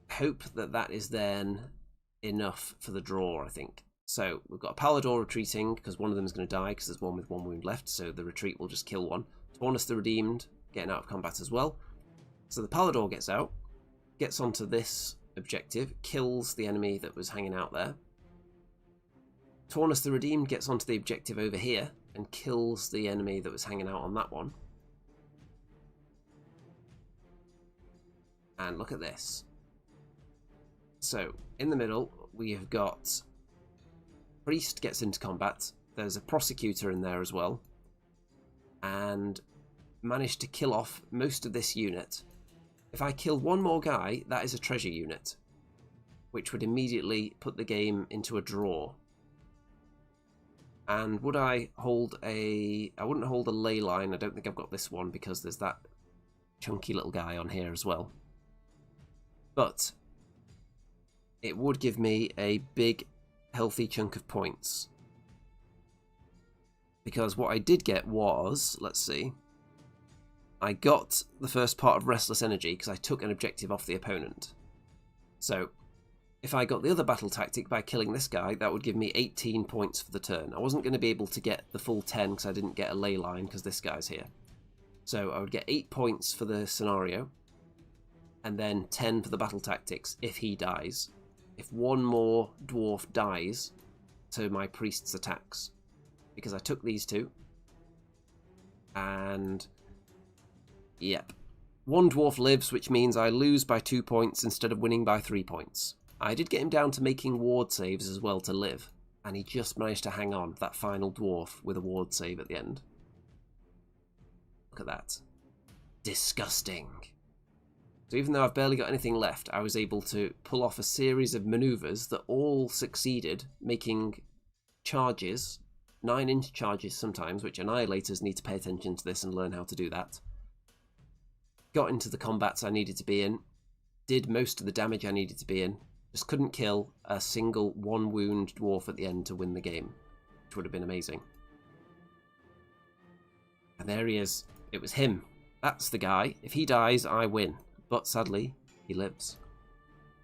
hope that that is then enough for the draw, I think. So we've got a Palador retreating, because one of them is going to die, because there's one with 1 wound left, so the retreat will just kill one. Taurus the Redeemed getting out of combat as well. So the Palador gets out, gets onto this objective, kills the enemy that was hanging out there. Taurus the Redeemed gets onto the objective over here and kills the enemy that was hanging out on that one. And look at this. So, in the middle, we have got Priest gets into combat. There's a Prosecutor in there as well. And managed to kill off most of this unit. If I kill one more guy, that is a treasure unit, which would immediately put the game into a draw. And would I hold a... I wouldn't hold a ley line. I don't think I've got this one because there's that chunky little guy on here as well. But it would give me a big, healthy chunk of points. Because what I did get was... Let's see... I got the first part of Restless Energy because I took an objective off the opponent. So, if I got the other battle tactic by killing this guy, that would give me 18 points for the turn. I wasn't going to be able to get the full 10 because I didn't get a ley line because this guy's here. So I would get 8 points for the scenario, and then 10 for the battle tactics if he dies. If one more dwarf dies to my priest's attacks. Because I took these two, and... Yep. One dwarf lives, which means I lose by 2 points instead of winning by 3 points. I did get him down to making ward saves as well to live, and he just managed to hang on, that final dwarf, with a ward save at the end. Look at that. Disgusting. So even though I've barely got anything left, I was able to pull off a series of manoeuvres that all succeeded, making charges, 9-inch charges sometimes, which Annihilators need to pay attention to this and learn how to do that. Got into the combats I needed to be in, did most of the damage I needed to be in, just couldn't kill a single 1-wound dwarf at the end to win the game, which would have been amazing. And there he is. It was him. That's the guy. If he dies, I win. But sadly, he lives.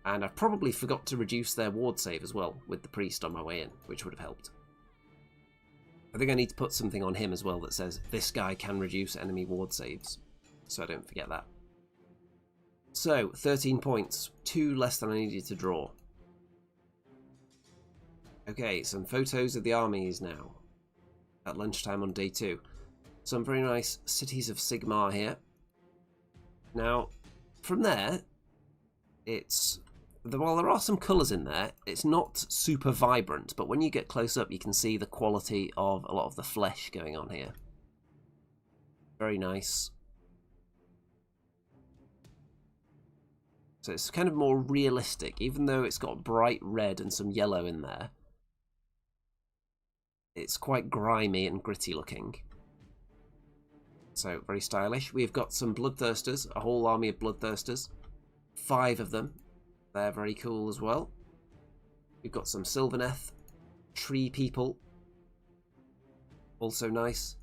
And I probably forgot to reduce their ward save as well with the priest on my way in, which would have helped. I think I need to put something on him as well that says, this guy can reduce enemy ward saves, so I don't forget that. So, 13 points, 2 less than I needed to draw. Okay, some photos of the armies now, at lunchtime on day 2. Some very nice cities of Sigmar here. Now, from there, while there are some colours in there, it's not super vibrant, but when you get close up you can see the quality of a lot of the flesh going on here. Very nice. So it's kind of more realistic, even though it's got bright red and some yellow in there. It's quite grimy and gritty looking. So, very stylish. We've got some Bloodthirsters, a whole army of Bloodthirsters. 5 of them. They're very cool as well. We've got some Sylvaneth, Tree People. Also nice.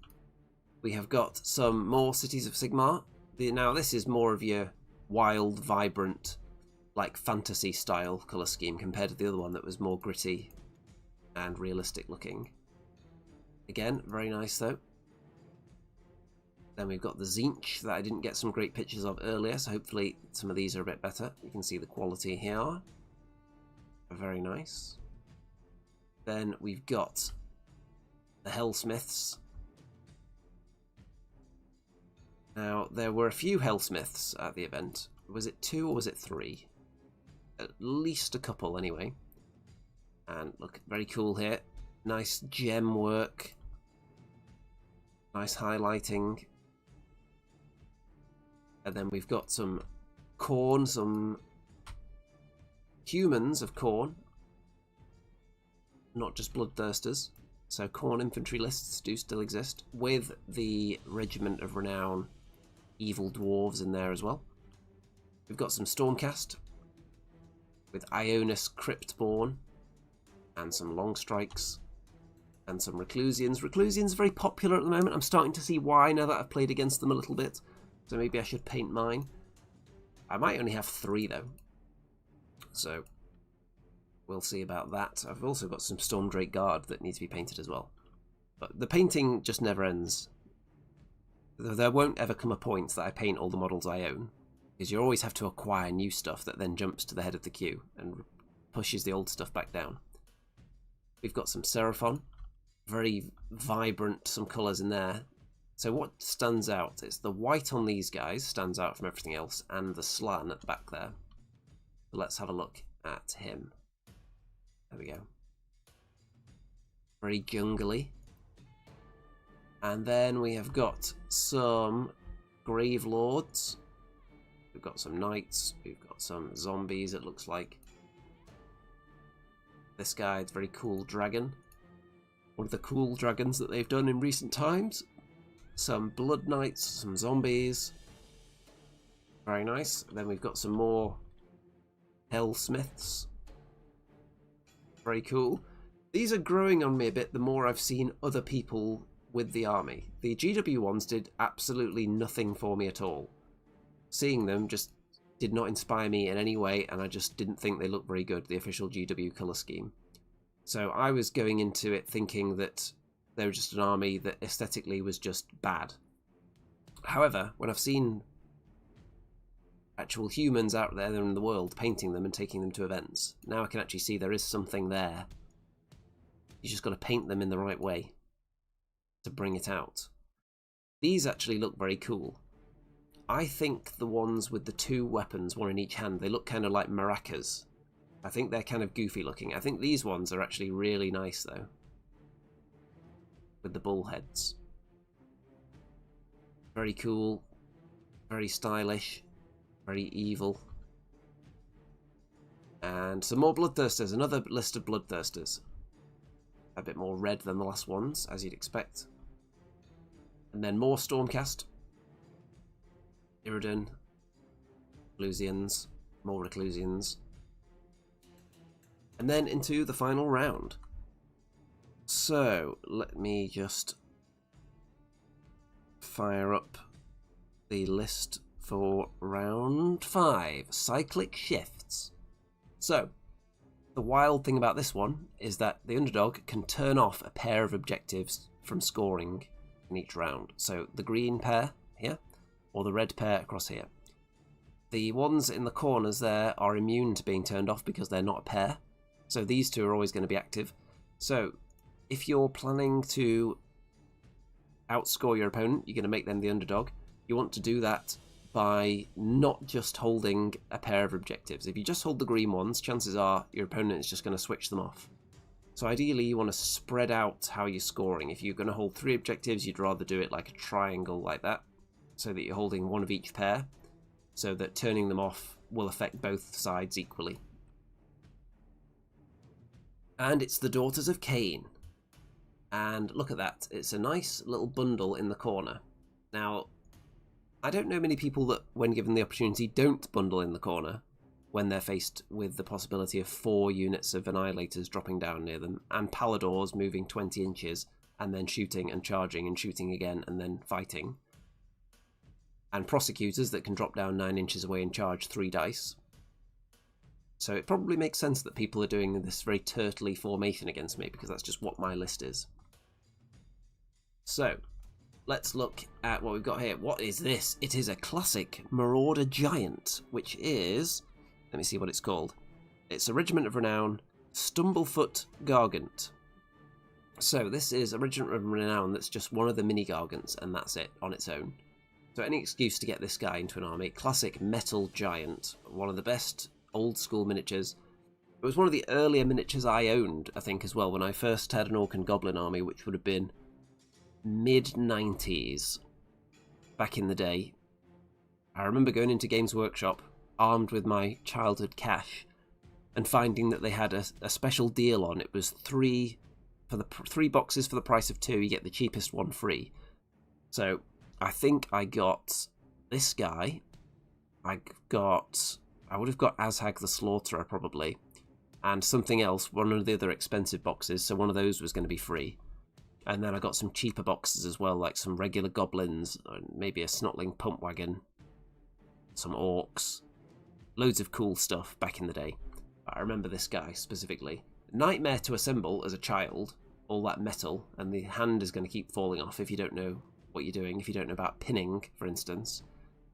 We have got some more Cities of Sigmar. Now, this is more of your wild, vibrant, like fantasy style colour scheme compared to the other one that was more gritty and realistic looking. Again, very nice though. Then we've got the Tzeentch that I didn't get some great pictures of earlier, so hopefully some of these are a bit better. You can see the quality here. Very nice. Then we've got the Hellsmiths. Now, there were a few Hellsmiths at the event. Was it 2 or was it 3? At least a couple anyway. And look, very cool here. Nice gem work. Nice highlighting. And then we've got some Khorne, some humans of Khorne. Not just Bloodthirsters. So Khorne infantry lists do still exist, with the Regiment of Renown evil dwarves in there as well. We've got some Stormcast, with Ionis Cryptborn, and some Longstrikes, and some Reclusians. Reclusians are very popular at the moment. I'm starting to see why now that I've played against them a little bit. So maybe I should paint mine. I might only have 3 though. So we'll see about that. I've also got some Stormdrake Guard that need to be painted as well. But the painting just never ends. There won't ever come a point that I paint all the models I own, because you always have to acquire new stuff that then jumps to the head of the queue and pushes the old stuff back down. We've got some Seraphon. Very vibrant, some colours in there. So what stands out? It's the white on these guys stands out from everything else, and the slan at the back there. So let's have a look at him. There we go. Very jungly. And then we have got some Grave Lords. We've got some knights. We've got some zombies, it looks like. This guy is a very cool dragon. One of the cool dragons that they've done in recent times. Some blood knights, some zombies. Very nice. Then we've got some more Hellsmiths. Very cool. These are growing on me a bit the more I've seen other people with the army. The GW ones did absolutely nothing for me at all. Seeing them just did not inspire me in any way, and I just didn't think they looked very good, the official GW colour scheme. So I was going into it thinking that they were just an army that aesthetically was just bad. However, when I've seen actual humans out there in the world painting them and taking them to events, now I can actually see there is something there. You just got to paint them in the right way to bring it out. These actually look very cool. I think the ones with the 2 weapons, one in each hand, they look kind of like maracas. I think they're kind of goofy looking. I think these ones are actually really nice, though. With the bull heads. Very cool. Very stylish. Very evil. And some more bloodthirsters. Another list of bloodthirsters. A bit more red than the last ones, as you'd expect. And then more Stormcast. Iridan. Reclusians. More Reclusians. And then into the final round. So, let me just fire up the list for round 5. Cyclic shifts. So, the wild thing about this one is that the underdog can turn off a pair of objectives from scoring in each round. So, the green pair here, or the red pair across here. The ones in the corners there are immune to being turned off because they're not a pair. So these 2 are always going to be active. So if you're planning to outscore your opponent, you're going to make them the underdog. You want to do that by not just holding a pair of objectives. If you just hold the green ones, chances are your opponent is just going to switch them off. So ideally you want to spread out how you're scoring. If you're going to hold 3 objectives, you'd rather do it like a triangle like that, so that you're holding one of each pair, so that turning them off will affect both sides equally. And it's the Daughters of Cain. And look at that. It's a nice little bundle in the corner. Now, I don't know many people that, when given the opportunity, don't bundle in the corner when they're faced with the possibility of 4 units of Annihilators dropping down near them, and Paladors moving 20 inches, and then shooting and charging and shooting again, and then fighting. And Prosecutors that can drop down 9 inches away and charge 3 dice. So it probably makes sense that people are doing this very turtley formation against me, because that's just what my list is. So, let's look at what we've got here. What is this? It is a classic Marauder Giant, which is... let me see what it's called. It's a Regiment of Renown, Stumblefoot Gargant. So this is a Regiment of Renown that's just one of the mini Gargants, and that's it on its own. So any excuse to get this guy into an army. Classic Metal Giant, one of the best old school miniatures. It was one of the earlier miniatures I owned, I think, as well, when I first had an Orc and Goblin army, which would have been mid-90s back in the day. I remember going into Games Workshop armed with my childhood cash and finding that they had a special deal on. It was 3 boxes for the price of 2. You get the cheapest one free. So I think I got this guy. I would have got Azhag the Slaughterer probably, and something else, one of the other expensive boxes, so one of those was going to be free. And then I got some cheaper boxes as well, like some regular goblins, maybe a Snotling pump wagon, some orcs, loads of cool stuff back in the day. I remember this guy specifically. Nightmare to assemble as a child, all that metal, and the hand is going to keep falling off if you don't know what you're doing, if you don't know about pinning, for instance.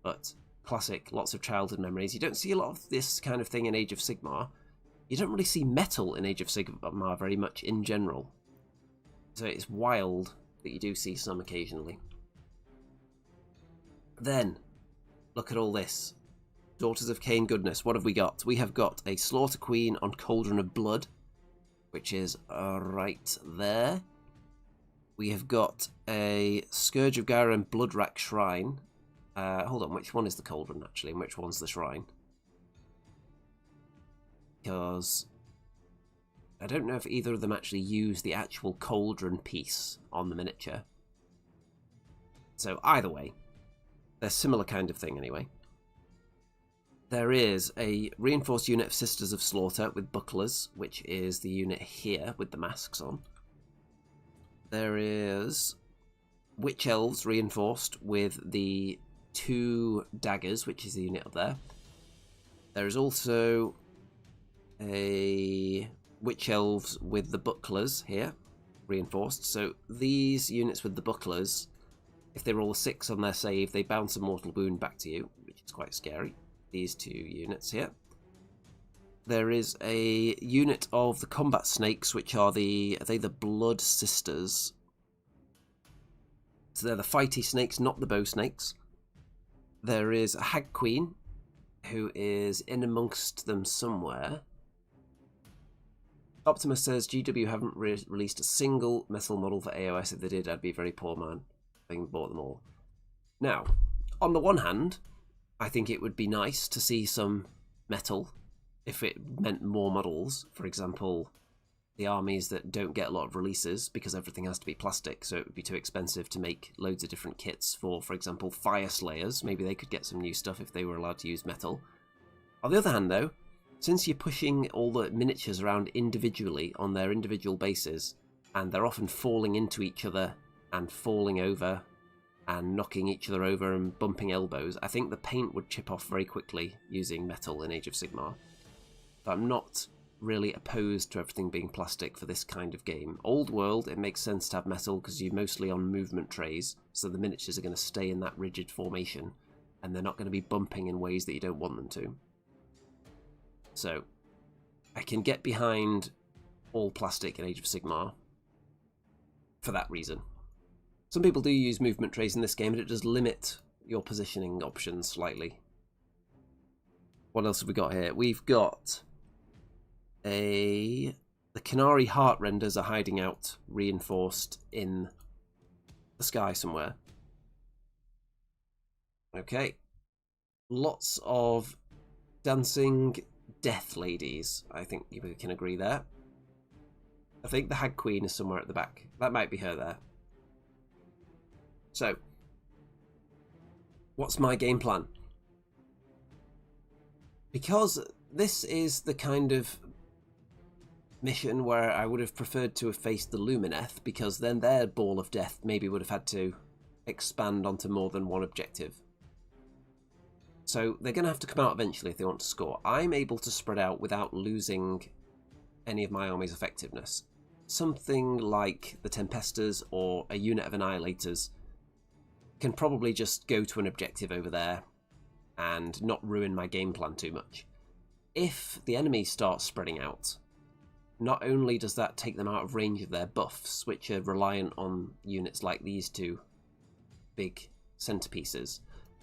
But classic, lots of childhood memories. You don't see a lot of this kind of thing in Age of Sigmar. You don't really see metal in Age of Sigmar very much in general. So it's wild that you do see some occasionally. Then, look at all this. Daughters of Cain goodness. What have we got? We have got a Slaughter Queen on Cauldron of Blood, which is right there. We have got a Scourge of Gyron Bloodrack Shrine. Hold on, which one is the Cauldron, actually, and which one's the Shrine? Because I don't know if either of them actually use the actual Cauldron piece on the miniature. So, either way, they're a similar kind of thing, anyway. There is a reinforced unit of Sisters of Slaughter with bucklers, which is the unit here with the masks on. There is Witch Elves reinforced with the 2 daggers, which is the unit up there. There is also a Witch Elves with the bucklers here, reinforced. So these units with the bucklers, if they roll a 6 on their save, they bounce a mortal wound back to you, which is quite scary. These 2 units here. There is a unit of the Combat Snakes, which are the Blood Sisters. So they're the fighty snakes, not the bow snakes. there is a Hag Queen who is in amongst them somewhere. Optimus says GW haven't released a single metal model for AoS. If they did, I'd be a very poor man, having bought them all. Now, on the one hand, I think it would be nice to see some metal if it meant more models. For example, the armies that don't get a lot of releases because everything has to be plastic, so it would be too expensive to make loads of different kits for example, Fire Slayers. Maybe they could get some new stuff if they were allowed to use metal. On the other hand, though, since you're pushing all the miniatures around individually on their individual bases, and they're often falling into each other and falling over and knocking each other over and bumping elbows, I think the paint would chip off very quickly using metal in Age of Sigmar. But I'm not really opposed to everything being plastic for this kind of game. Old world, it makes sense to have metal because you're mostly on movement trays, so the miniatures are going to stay in that rigid formation, and they're not going to be bumping in ways that you don't want them to. So, I can get behind all plastic in Age of Sigmar for that reason. Some people do use movement trays in this game, but it does limit your positioning options slightly. What else have we got here? We've got the Canary Heart renders are hiding out, reinforced in the sky somewhere. Okay. Lots of dancing death ladies. I think we can agree there. I think the Hag Queen is somewhere at the back. That might be her there. So, what's my game plan? Because this is the kind of mission where I would have preferred to have faced the Lumineth, because then their ball of death maybe would have had to expand onto more than one objective. So they're going to have to come out eventually if they want to score. I'm able to spread out without losing any of my army's effectiveness. Something like the Tempesters or a unit of Annihilators can probably just go to an objective over there and not ruin my game plan too much. If the enemy starts spreading out, not only does that take them out of range of their buffs, which are reliant on units like these two big centerpieces,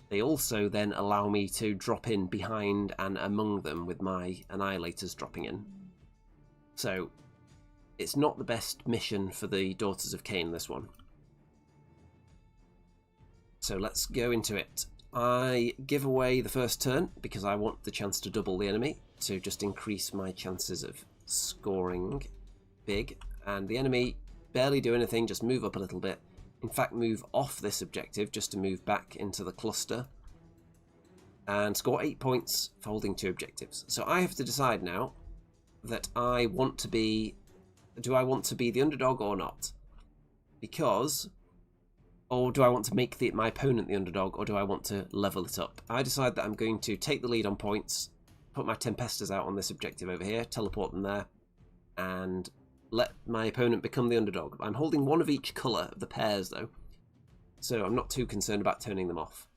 they also then allow me to drop in behind and among them with my Annihilators dropping in. So, it's not the best mission for the Daughters of Cain, this one. So let's go into it. I give away the first turn because I want the chance to double the enemy, to just increase my chances of scoring big. And the enemy barely do anything, just move up a little bit. In fact, move off this objective just to move back into the cluster. And score 8 points for holding 2 objectives. So I have to decide now that I want to be... Do I want to be the underdog or not? Because... Or do I want to make my opponent the underdog, or do I want to level it up? I decide that I'm going to take the lead on points, put my Tempesters out on this objective over here, teleport them there, and let my opponent become the underdog. I'm holding one of each colour of the pairs, though, so I'm not too concerned about turning them off.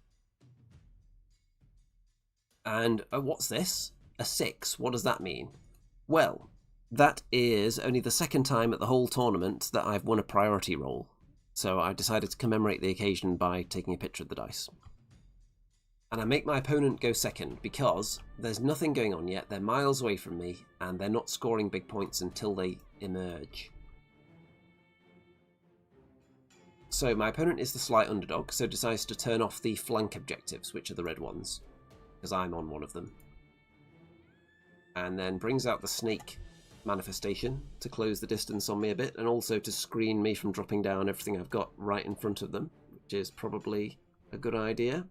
And what's this? A 6. What does that mean? Well, that is only the second time at the whole tournament that I've won a priority roll. So I decided to commemorate the occasion by taking a picture of the dice. And I make my opponent go second because there's nothing going on yet. They're miles away from me and they're not scoring big points until they emerge. So my opponent is the slight underdog, so decides to turn off the flank objectives, which are the red ones, because I'm on one of them. And then brings out the snake manifestation to close the distance on me a bit, and also to screen me from dropping down everything I've got right in front of them, which is probably a good idea.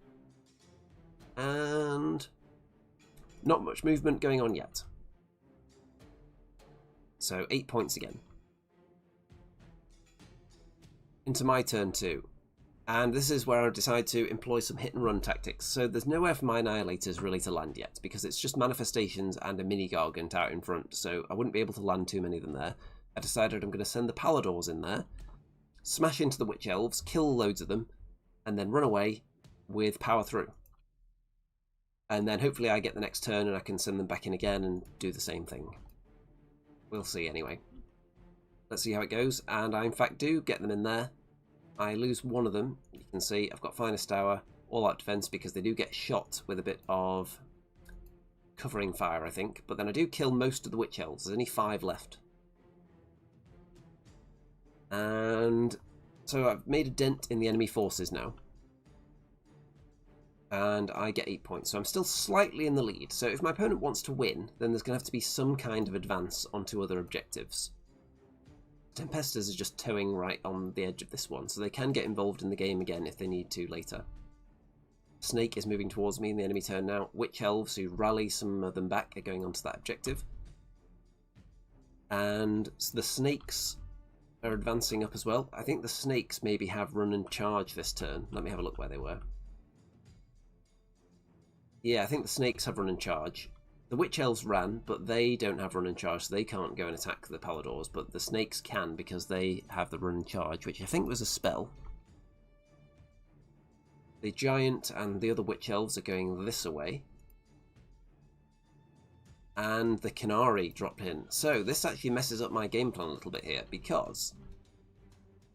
And not much movement going on yet. So 8 points again. Into my turn 2. And this is where I decide to employ some hit and run tactics. So there's nowhere for my Annihilators really to land yet, because it's just manifestations and a mini Gargant out in front, so I wouldn't be able to land too many of them there. I decided I'm going to send the Paladors in there, smash into the Witch Elves, kill loads of them, and then run away with power through. And then hopefully I get the next turn and I can send them back in again and do the same thing. We'll see anyway. Let's see how it goes, and I in fact do get them in there. I lose one of them. You can see I've got Finest Hour, all-out defense because they do get shot with a bit of covering fire, I think. But then I do kill most of the Witch Elves. There's only 5 left. And so I've made a dent in the enemy forces now. And I get 8 points. So I'm still slightly in the lead. So if my opponent wants to win, then there's going to have to be some kind of advance onto other objectives. Tempesters are just towing right on the edge of this one, so they can get involved in the game again if they need to later. Snake is moving towards me in the enemy turn now. Witch Elves, who rally some of them back, are going onto that objective. And the Snakes are advancing up as well. I think the Snakes maybe have run and charge this turn. Let me have a look where they were. Yeah, I think the Snakes have run and charge. The Witch Elves ran, but they don't have run and charge, so they can't go and attack the Paladors, but the Snakes can because they have the run and charge, which I think was a spell. The Giant and the other Witch Elves are going this way. And the Canary dropped in. So this actually messes up my game plan a little bit here, because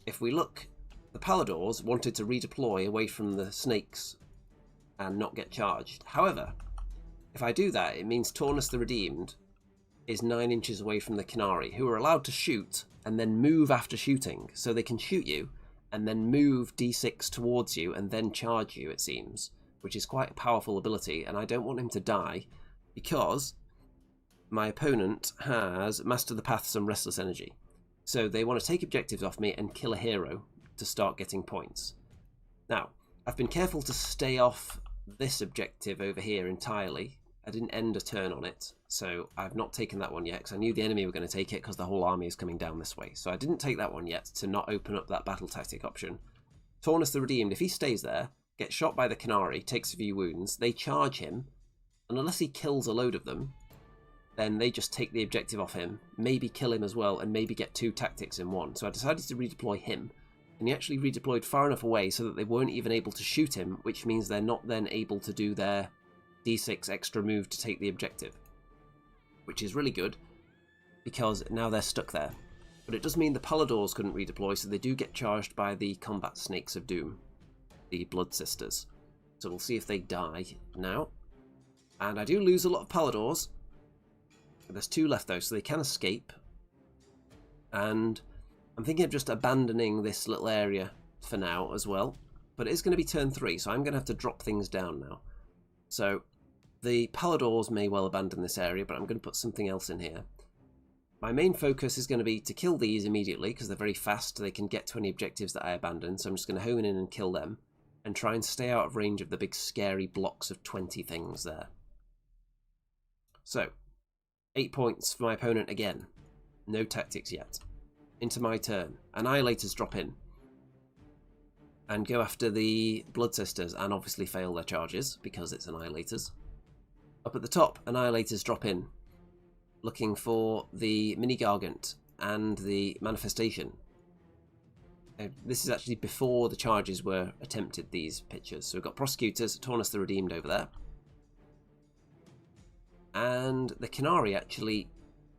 if we look, the Paladors wanted to redeploy away from the Snakes and not get charged. However, if I do that, it means Taunus the Redeemed is 9 inches away from the Canary, who are allowed to shoot and then move after shooting. So they can shoot you and then move d6 towards you and then charge you, it seems, which is quite a powerful ability, and I don't want him to die because my opponent has Master the Paths and Restless Energy. So they want to take objectives off me and kill a hero to start getting points. Now, I've been careful to stay off this objective over here entirely. I didn't end a turn on it, so I've not taken that one yet because I knew the enemy were going to take it because the whole army is coming down this way. So I didn't take that one yet to not open up that battle tactic option. Taunus the Redeemed, if he stays there, gets shot by the Canary, takes a few wounds, they charge him, and unless he kills a load of them, then they just take the objective off him, maybe kill him as well, and maybe get 2 tactics in one. So I decided to redeploy him, and he actually redeployed far enough away so that they weren't even able to shoot him, which means they're not then able to do their d6 extra move to take the objective, which is really good because now they're stuck there. But it does mean the Paladors couldn't redeploy, so they do get charged by the Combat Snakes of Doom, the Blood Sisters. So we'll see if they die now. And I do lose a lot of Paladors. There's 2 left though, so they can escape. And I'm thinking of just abandoning this little area for now as well. But it is going to be turn 3, so I'm going to have to drop things down now. So the Paladors may well abandon this area, but I'm going to put something else in here. My main focus is going to be to kill these immediately, because they're very fast. They can get to any objectives that I abandon, so I'm just going to hone in and kill them, and try and stay out of range of the big scary blocks of 20 things there. So, 8 points for my opponent again. No tactics yet. Into my turn. Annihilators drop in and go after the Blood Sisters and obviously fail their charges because it's Annihilators. Up at the top, Annihilators drop in, looking for the Mini Gargant and the Manifestation. This is actually before the charges were attempted, these pictures. So we've got Prosecutors, Taunus the Redeemed over there. And the Canary actually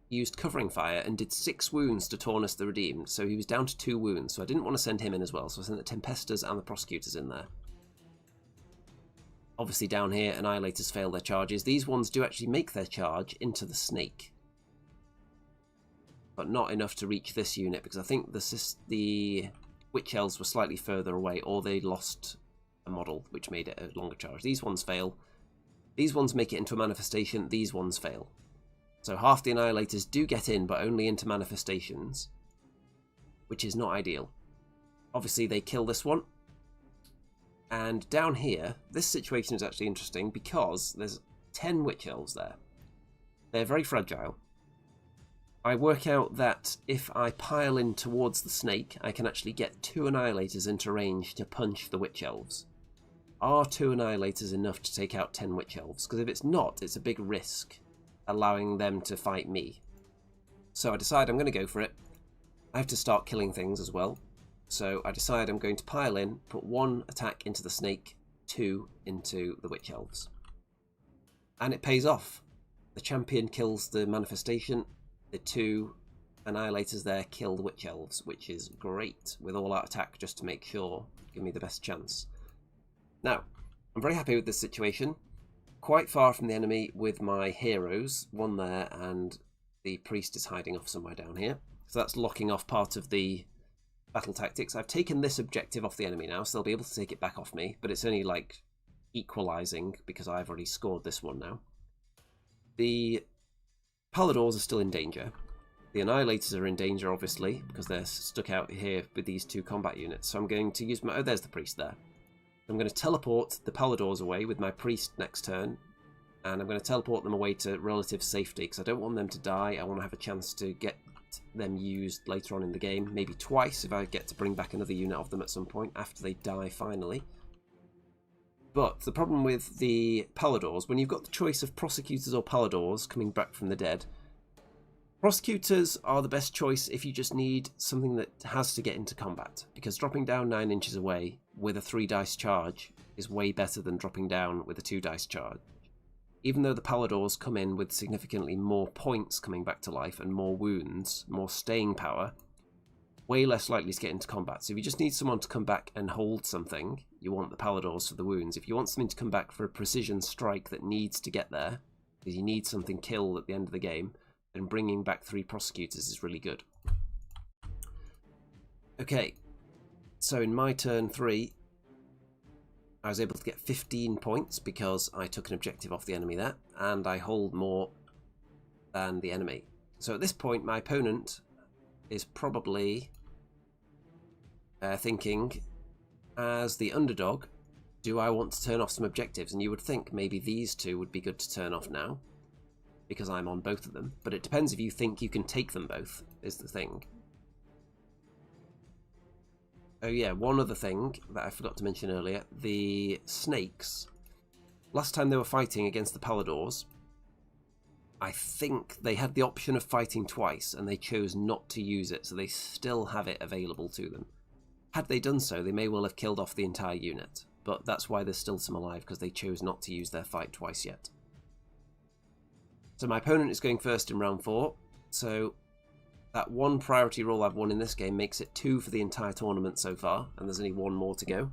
used covering fire and did 6 wounds to Taunus the Redeemed, so he was down to 2 wounds, so I didn't want to send him in as well, so I sent the Tempesters and the Prosecutors in there. Obviously down here, Annihilators fail their charges. These ones do actually make their charge into the Snake, but not enough to reach this unit, because I think the Witch Elves were slightly further away, or they lost a model, which made it a longer charge. These ones fail. These ones make it into a Manifestation, these ones fail. So half the Annihilators do get in, but only into Manifestations, which is not ideal. Obviously, they kill this one. And down here, this situation is actually interesting because there's 10 Witch Elves there. They're very fragile. I work out that if I pile in towards the Snake, I can actually get 2 Annihilators into range to punch the Witch Elves. Are 2 Annihilators enough to take out 10 Witch Elves? Because if it's not, it's a big risk allowing them to fight me. So I decide I'm going to go for it. I have to start killing things as well. So I decide I'm going to pile in, put 1 attack into the Snake, 2 into the Witch Elves. And it pays off. The champion kills the Manifestation. The 2 Annihilators there kill the Witch Elves, which is great, with all-out attack just to make sure, give me the best chance. Now, I'm very happy with this situation. Quite far from the enemy with my heroes, one there, and the priest is hiding off somewhere down here. So that's locking off part of the battle tactics. I've taken this objective off the enemy now, so they'll be able to take it back off me, but it's only like equalizing because I've already scored this one now. The Paladors are still in danger. The Annihilators are in danger, obviously, because they're stuck out here with these two combat units. So I'm going to use my... Oh, there's the priest there. I'm going to teleport the Paladors away with my priest next turn, and I'm going to teleport them away to relative safety, because I don't want them to die. I want to have a chance to get them used later on in the game, maybe twice if I get to bring back another unit of them at some point after they die finally. But the problem with the Paladors, when you've got the choice of Prosecutors or Paladors coming back from the dead, Prosecutors are the best choice if you just need something that has to get into combat, because dropping down 9 inches away with a 3 dice charge is way better than dropping down with a 2 dice charge. Even though the Paladors come in with significantly more points coming back to life and more wounds, more staying power, way less likely to get into combat. So if you just need someone to come back and hold something, you want the Paladors for the wounds. If you want something to come back for a precision strike that needs to get there, because you need something killed at the end of the game, then bringing back 3 Prosecutors is really good. Okay, so in my turn 3, I was able to get 15 points because I took an objective off the enemy there, and I hold more than the enemy. So at this point, my opponent is probably thinking, as the underdog, do I want to turn off some objectives? And you would think maybe these 2 would be good to turn off now, because I'm on both of them. But it depends if you think you can take them both, is the thing. Oh yeah, one other thing that I forgot to mention earlier, the snakes. Last time they were fighting against the Paladors, I think they had the option of fighting twice, and they chose not to use it, so they still have it available to them. Had they done so, they may well have killed off the entire unit, but that's why there's still some alive, because they chose not to use their fight twice yet. So my opponent is going first in round 4, so that 1 priority roll I've won in this game makes it 2 for the entire tournament so far, and there's only 1 more to go.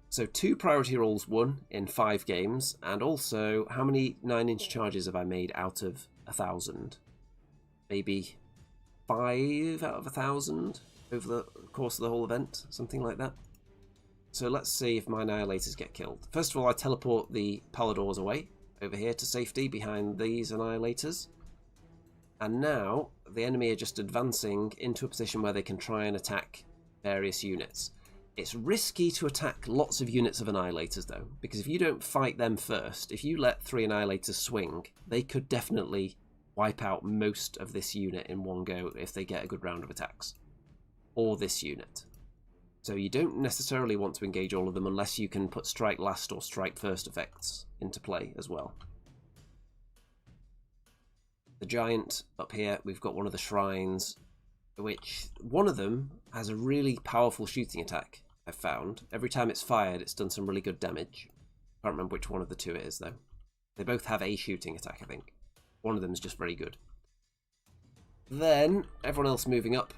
So 2 priority rolls won in 5 games, and also how many 9-inch charges have I made out of 1,000? Maybe 5 out of 1,000 over the course of the whole event, something like that. So let's see if my Annihilators get killed. First of all, I teleport the Paladors away over here to safety behind these Annihilators. And now the enemy are just advancing into a position where they can try and attack various units. It's risky to attack lots of units of Annihilators though, because if you don't fight them first, if you let 3 Annihilators swing, they could definitely wipe out most of this unit in one go if they get a good round of attacks. Or this unit. So you don't necessarily want to engage all of them unless you can put strike last or strike first effects into play as well. The giant up here, we've got one of the shrines, which one of them has a really powerful shooting attack, I've found. Every time it's fired, it's done some really good damage. I can't remember which one of the 2 it is, though. They both have a shooting attack, I think. One of them is just very good. Then, everyone else moving up,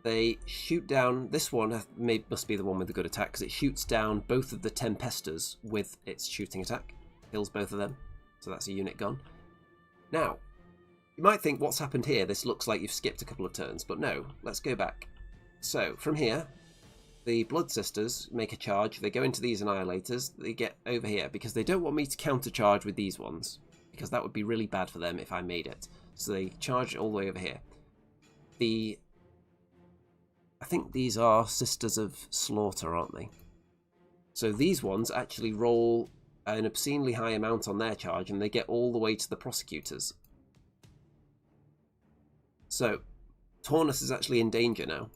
they shoot down... This one must be the one with the good attack, because it shoots down both of the Tempestors with its shooting attack. Kills both of them, so that's a unit gone. Now, you might think, what's happened here? This looks like you've skipped a couple of turns, but no, let's go back. So, from here, the Blood Sisters make a charge, they go into these Annihilators, they get over here, because they don't want me to countercharge with these ones, because that would be really bad for them if I made it. So they charge all the way over here. I think these are Sisters of Slaughter, aren't they? So these ones actually roll an obscenely high amount on their charge, and they get all the way to the Prosecutors. So, Taunus is actually in danger now,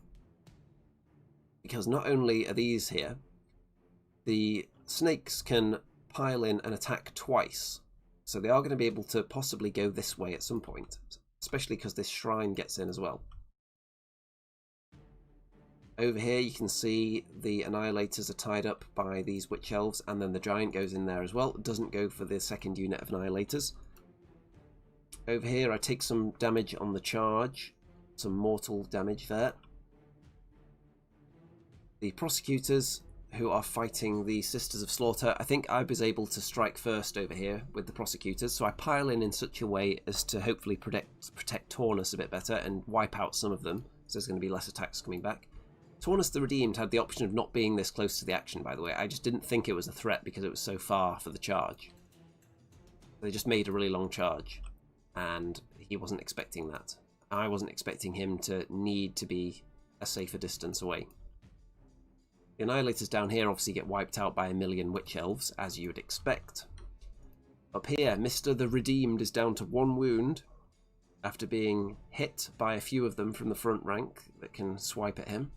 because not only are these here, the snakes can pile in and attack twice, so they are going to be able to possibly go this way at some point, especially because this shrine gets in as well. Over here you can see the Annihilators are tied up by these Witch Elves, and then the Giant goes in there as well. It doesn't go for the second unit of Annihilators. Over here I take some damage on the charge, some mortal damage there. The Prosecutors, who are fighting the Sisters of Slaughter. I think I was able to strike first over here with the Prosecutors, so I pile in such a way as to hopefully protect Taunus a bit better and wipe out some of them, so there's going to be less attacks coming back. Taunus the Redeemed had the option of not being this close to the action, by the way. I just didn't think it was a threat because it was so far for the charge. They just made a really long charge, and he wasn't expecting that. I wasn't expecting him to need to be a safer distance away. The Annihilators down here obviously get wiped out by 1,000,000 Witch Elves, as you would expect. Up here, Mr. the Redeemed is down to 1 wound after being hit by a few of them from the front rank that can swipe at him.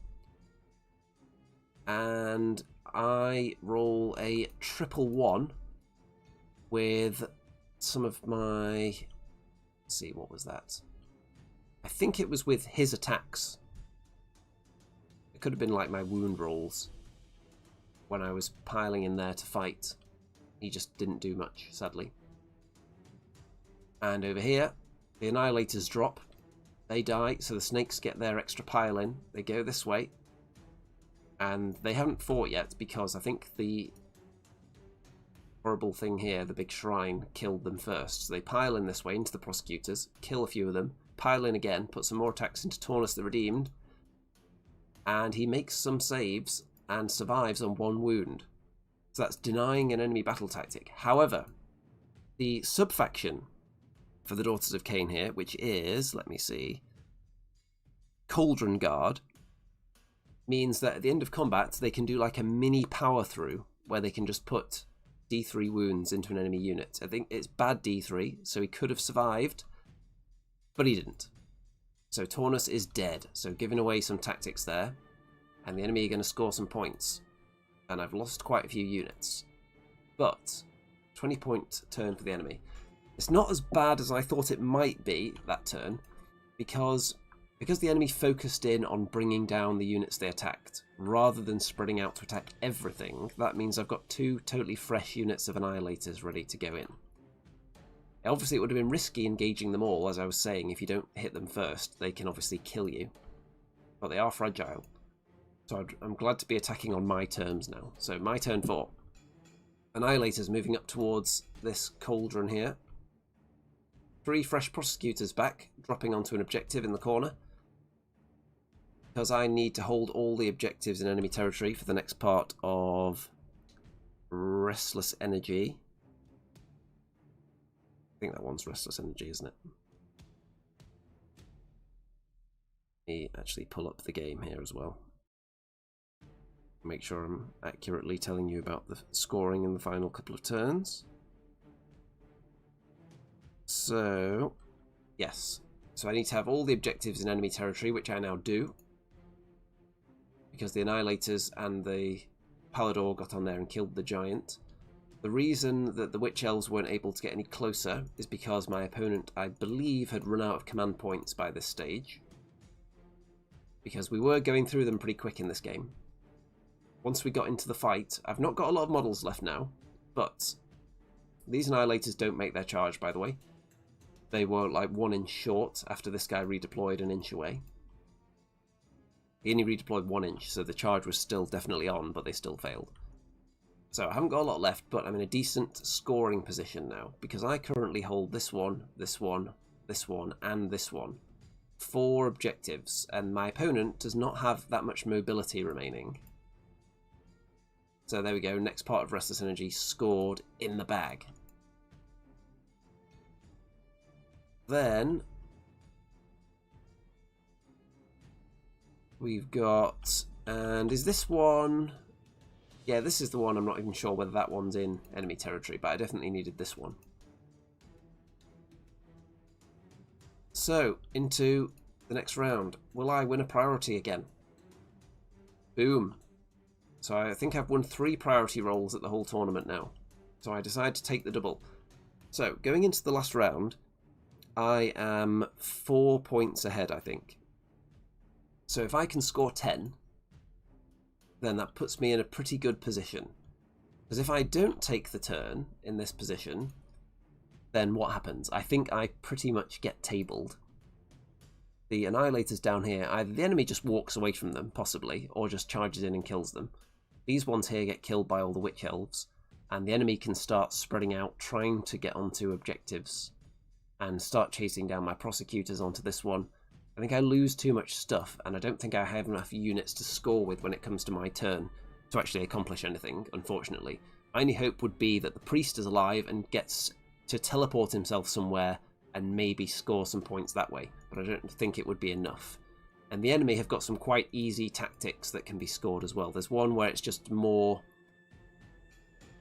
And I roll a 111 with some of my... Let's see, what was that? I think it was with his attacks. It could have been like my wound rolls when I was piling in there to fight. He just didn't do much, sadly. And over here, the Annihilators drop. They die, so the snakes get their extra pile in. They go this way. And they haven't fought yet because I think the horrible thing here, the big shrine, killed them first. So they pile in this way into the Prosecutors, kill a few of them, pile in again, put some more attacks into Taunus the Redeemed, and he makes some saves and survives on 1 wound. So that's denying an enemy battle tactic. However, the sub-faction for the Daughters of Cain here, which is, let me see, Cauldron Guard, means that at the end of combat they can do like a mini power through where they can just put D3 wounds into an enemy unit. I think it's bad D3, so he could have survived, but he didn't. So Taunus is dead, so giving away some tactics there, and the enemy are going to score some points. And I've lost quite a few units. But 20-point turn for the enemy. It's not as bad as I thought it might be, that turn, because the enemy focused in on bringing down the units they attacked, rather than spreading out to attack everything. That means I've got 2 totally fresh units of Annihilators ready to go in. Obviously, it would have been risky engaging them all, as I was saying. If you don't hit them first, they can obviously kill you. But they are fragile. So I'm glad to be attacking on my terms now. So my turn 4. Annihilators moving up towards this cauldron here. 3 fresh Prosecutors back, dropping onto an objective in the corner. Because I need to hold all the objectives in enemy territory for the next part of Restless Energy. I think that one's Restless Energy, isn't it? Let me actually pull up the game here as well. Make sure I'm accurately telling you about the scoring in the final couple of turns. So, yes. So I need to have all the objectives in enemy territory, which I now do. Because the Annihilators and the Palador got on there and killed the giant. The reason that the Witch Elves weren't able to get any closer is because my opponent, I believe, had run out of command points by this stage. Because we were going through them pretty quick in this game. Once we got into the fight, I've not got a lot of models left now, but these Annihilators don't make their charge, by the way. They were like 1 inch short after this guy redeployed an inch away. He only redeployed 1 inch, so the charge was still definitely on, but they still failed. So I haven't got a lot left, but I'm in a decent scoring position now, because I currently hold this one, this one, this one, and this one. 4 objectives, and my opponent does not have that much mobility remaining. So there we go, next part of Restless Energy scored in the bag. Then we've got, and is this one? Yeah, this is the one. I'm not even sure whether that one's in enemy territory, but I definitely needed this one. So, into the next round. Will I win a priority again? Boom. So I think I've won 3 priority rolls at the whole tournament now. So I decide to take the double. So, going into the last round, I am 4 points ahead, I think. So if I can score 10, then that puts me in a pretty good position. Because if I don't take the turn in this position, then what happens? I think I pretty much get tabled. The Annihilators down here, either the enemy just walks away from them, possibly, or just charges in and kills them. these ones here get killed by all the witch elves, and the enemy can start spreading out, trying to get onto objectives, and start chasing down my prosecutors onto this one. I think I lose too much stuff, and I don't think I have enough units to score with when it comes to my turn to actually accomplish anything, unfortunately. My only hope would be that the priest is alive and gets to teleport himself somewhere and maybe score some points that way, but I don't think it would be enough. And the enemy have got some quite easy tactics that can be scored as well. There's one where it's just more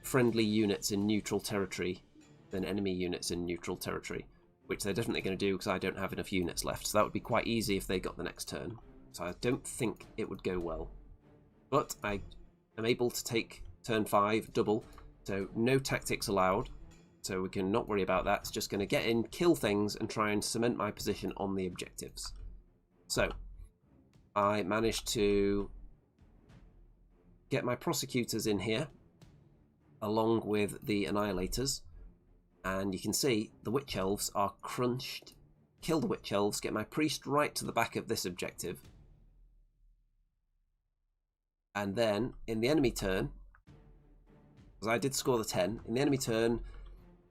friendly units in neutral territory than enemy units in neutral territory, which they're definitely going to do because I don't have enough units left. So that would be quite easy if they got the next turn. So I don't think it would go well. But I am able to take turn 5 double, so no tactics allowed. So we can not worry about that. It's just going to get in, kill things, and try and cement my position on the objectives. So I managed to get my prosecutors in here, along with the annihilators. And you can see the witch elves are crunched. Kill the witch elves, get my priest right to the back of this objective. And then in the enemy turn, because I did score the 10, in the enemy turn,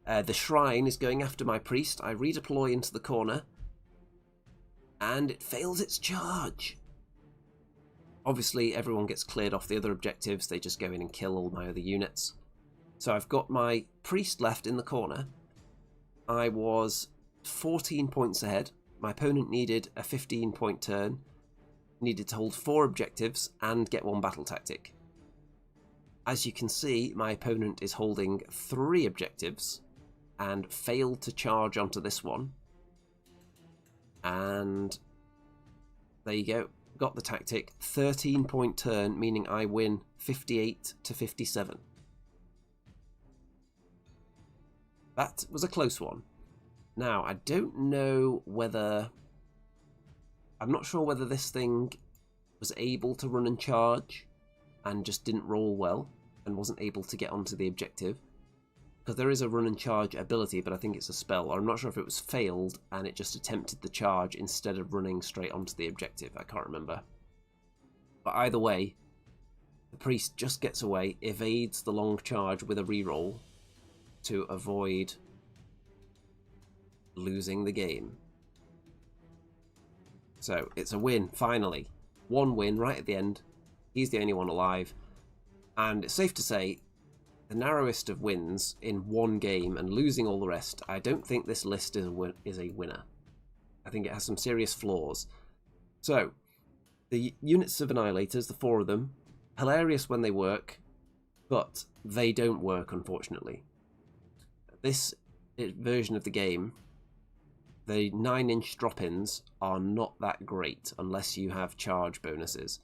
the shrine is going after my priest. I redeploy into the corner, and it fails its charge. Obviously, everyone gets cleared off the other objectives. They just go in and kill all my other units. So I've got my priest left in the corner. I was 14 points ahead. My opponent needed a 15-point turn, needed to hold 4 objectives and get 1 battle tactic. As you can see, my opponent is holding 3 objectives and failed to charge onto this one. And there you go. Got the tactic. 13-point turn, meaning I win 58 to 57. That was a close one. Now, I don't know whether... I'm not sure whether this thing was able to run and charge and just didn't roll well and wasn't able to get onto the objective. Because there is a run and charge ability, but I think it's a spell. Or I'm not sure if it was failed and it just attempted the charge instead of running straight onto the objective. I can't remember. But either way, the priest just gets away, evades the long charge with a reroll to avoid losing the game. So it's a win, finally. 1 win right at the end. He's the only one alive. And it's safe to say, the narrowest of wins in 1 game and losing all the rest, I don't think this list is a winner. I think it has some serious flaws. So, the units of annihilators, the 4 of them, hilarious when they work, but they don't work, unfortunately. This version of the game, the 9-inch drop-ins are not that great unless you have charge bonuses.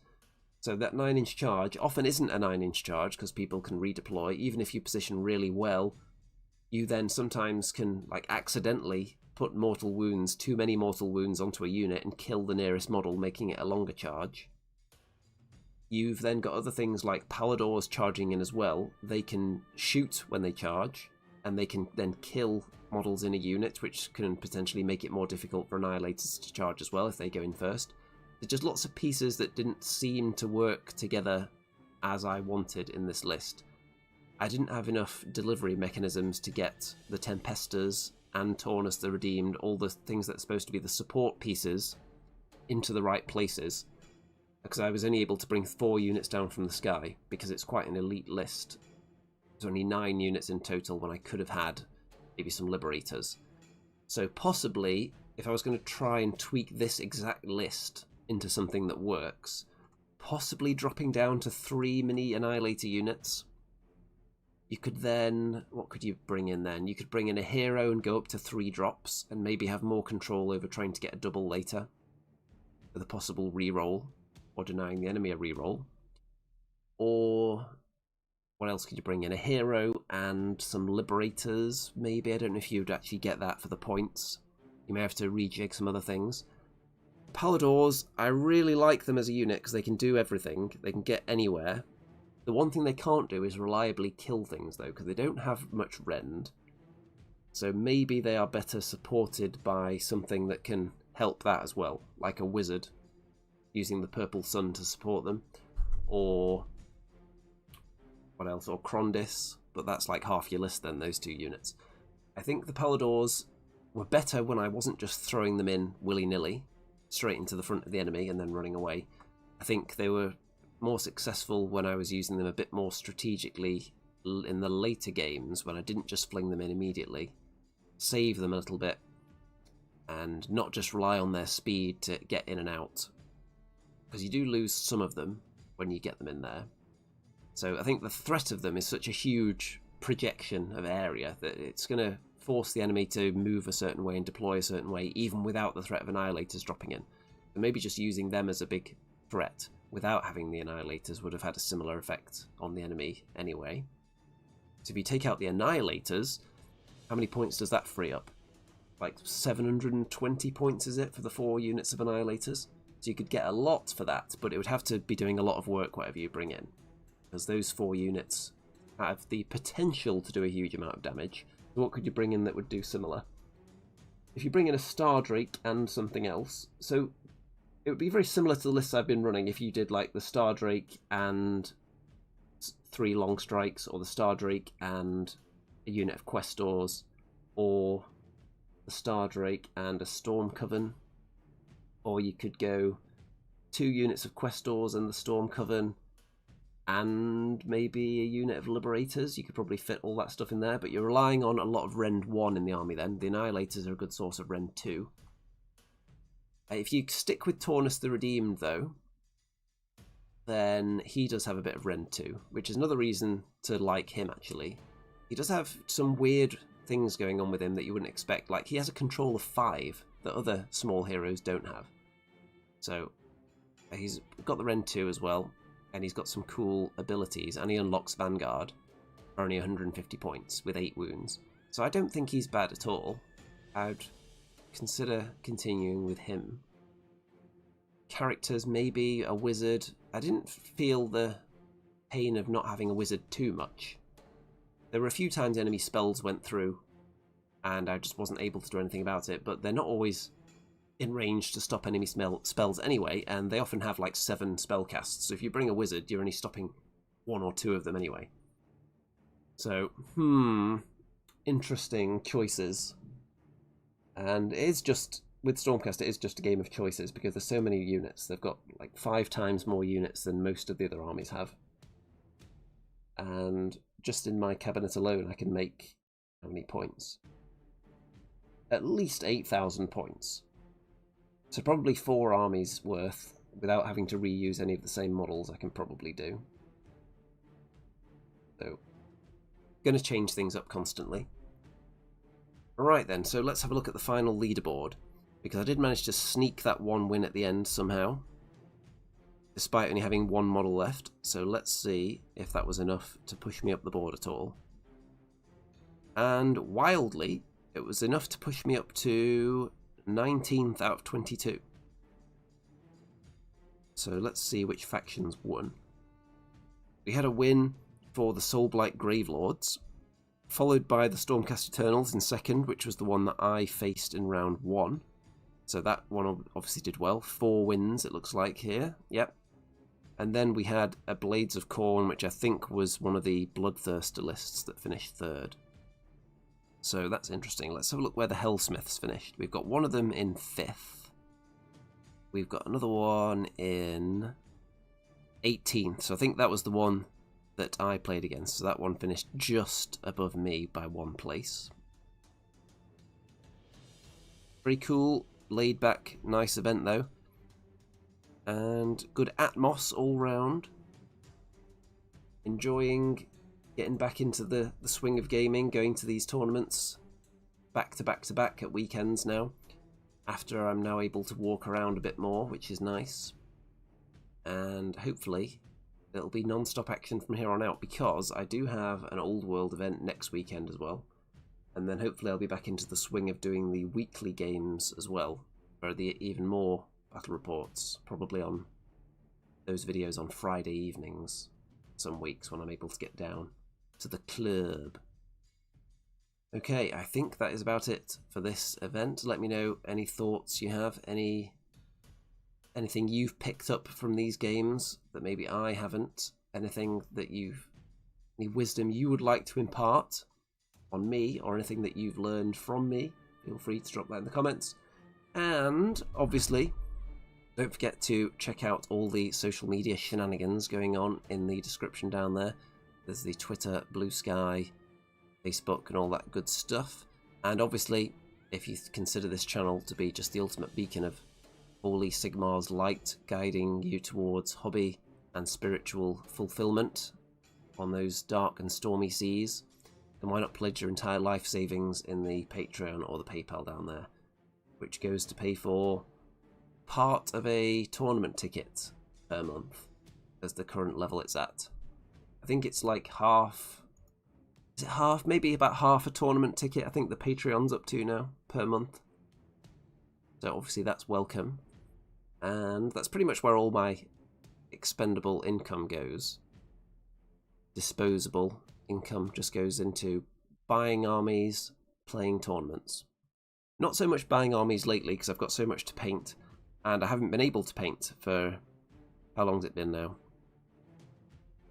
So that 9-inch charge often isn't a 9-inch charge because people can redeploy. Even if you position really well, you then sometimes can accidentally put mortal wounds, too many mortal wounds onto a unit and kill the nearest model, making it a longer charge. You've then got other things like Paladors charging in as well. They can shoot when they charge, and they can then kill models in a unit, which can potentially make it more difficult for annihilators to charge as well if they go in first. There's just lots of pieces that didn't seem to work together as I wanted in this list. I didn't have enough delivery mechanisms to get the Tempestors and Taunus the Redeemed, all the things that are supposed to be the support pieces, into the right places, because I was only able to bring 4 units down from the sky, because it's quite an elite list. There's only 9 units in total when I could have had maybe some Liberators. So possibly, if I was going to try and tweak this exact list into something that works, possibly dropping down to 3 mini Annihilator units. You could then, what could you bring in then? You could bring in a hero and go up to 3 drops and maybe have more control over trying to get a double later with a possible reroll or denying the enemy a reroll. Or what else could you bring in? A hero and some Liberators, maybe. I don't know if you'd actually get that for the points. You may have to rejig some other things. Paladors, I really like them as a unit because they can do everything. They can get anywhere. The one thing they can't do is reliably kill things, though, because they don't have much rend. So maybe they are better supported by something that can help that as well, like a wizard, using the purple sun to support them. Or what else? Or Krondis, but that's like half your list then, those 2 units. I think the Palladors were better when I wasn't just throwing them in willy-nilly, straight into the front of the enemy and then running away. I think they were more successful when I was using them a bit more strategically in the later games, when I didn't just fling them in immediately, save them a little bit, and not just rely on their speed to get in and out, because you do lose some of them when you get them in there. So I think the threat of them is such a huge projection of area that it's going to force the enemy to move a certain way and deploy a certain way, even without the threat of Annihilators dropping in. And maybe just using them as a big threat without having the Annihilators would have had a similar effect on the enemy anyway. So if you take out the Annihilators, how many points does that free up? Like 720 points, is it, for the 4 units of Annihilators? So you could get a lot for that, but it would have to be doing a lot of work whatever you bring in, because those 4 units have the potential to do a huge amount of damage. So what could you bring in that would do similar? If you bring in a Star Drake and something else, so it would be very similar to the lists I've been running if you did like the Star Drake and 3 Long Strikes, or the Star Drake and a unit of Questors, or the Star Drake and a Storm Coven, or you could go 2 units of Questors and the Storm Coven, and maybe a unit of Liberators. You could probably fit all that stuff in there, but you're relying on a lot of Rend 1 in the army then. The Annihilators are a good source of Rend 2. If you stick with Taunus the Redeemed, though, then he does have a bit of Rend 2, which is another reason to like him, actually. He does have some weird things going on with him that you wouldn't expect. Like, he has a control of 5 that other small heroes don't have. So, he's got the Rend 2 as well, and he's got some cool abilities, and he unlocks Vanguard for only 150 points with 8 wounds. So I don't think he's bad at all. I'd consider continuing with him. Characters, maybe a wizard. I didn't feel the pain of not having a wizard too much. There were a few times enemy spells went through, and I just wasn't able to do anything about it, but they're not always in range to stop enemy spells anyway, and they often have like 7 spell casts, so if you bring a wizard, you're only stopping 1 or 2 of them anyway. So, interesting choices. And it is just, with Stormcast, it is just a game of choices, because there's so many units. They've got like 5 times more units than most of the other armies have. And just in my cabinet alone, I can make how many points? At least 8,000 points. So probably 4 armies worth, without having to reuse any of the same models, I can probably do. So, going to change things up constantly. Alright then, so let's have a look at the final leaderboard, because I did manage to sneak that 1 win at the end somehow, despite only having 1 model left. So let's see if that was enough to push me up the board at all. And wildly, it was enough to push me up to 19th out of 22. So let's see which factions won. We had a win for the Soulblight Gravelords, followed by the Stormcast Eternals in second, which was the one that I faced in round 1. So that one obviously did well. 4 wins, it looks like here. Yep. And then we had a Blades of Khorne, which I think was one of the Bloodthirster lists that finished 3rd. So that's interesting. Let's have a look where the Hellsmiths finished. We've got one of them in 5th. We've got another one in 18th. So I think that was the one that I played against. So that one finished just above me by 1 place. Very cool, laid back, nice event though. And good atmos all round. Enjoying getting back into the swing of gaming, going to these tournaments back to back to back at weekends now, after I'm now able to walk around a bit more, which is nice. And hopefully it'll be non-stop action from here on out, because I do have an Old World event next weekend as well. And then hopefully I'll be back into the swing of doing the weekly games as well, or the even more battle reports, probably on those videos on Friday evenings some weeks when I'm able to get down to the club. Okay, I think that is about it for this event. Let me know any thoughts you have, anything you've picked up from these games that maybe I haven't, anything that you've any wisdom you would like to impart on me, or anything that you've learned from me, feel free to drop that in the comments. And obviously, don't forget to check out all the social media shenanigans going on in the description down there. There's the Twitter, Blue Sky, Facebook, and all that good stuff. And obviously, if you consider this channel to be just the ultimate beacon of Holy Sigmar's light, guiding you towards hobby and spiritual fulfillment on those dark and stormy seas, then why not pledge your entire life savings in the Patreon or the PayPal down there, which goes to pay for part of a tournament ticket per month as the current level it's at. I think it's like half, is it half? Maybe about half a tournament ticket I think the Patreon's up to now per month. So obviously that's welcome. And that's pretty much where all my expendable income goes. Disposable income just goes into buying armies, playing tournaments. Not so much buying armies lately because I've got so much to paint, and I haven't been able to paint for, how long's it been now?